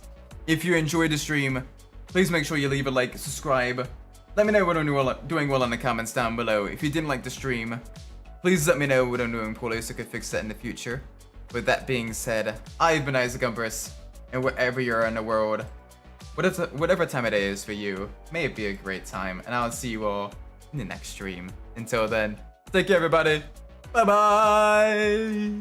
If you enjoyed the stream, please make sure you leave a like, subscribe. Let me know what I'm doing well in the comments down below. If you didn't like the stream, please let me know what I'm doing poorly so I can fix that in the future. With that being said, I've been Umbras, and wherever you are in the world, whatever time of day is for you, may it be a great time, and I'll see you all in the next stream. Until then, take care everybody. Bye bye.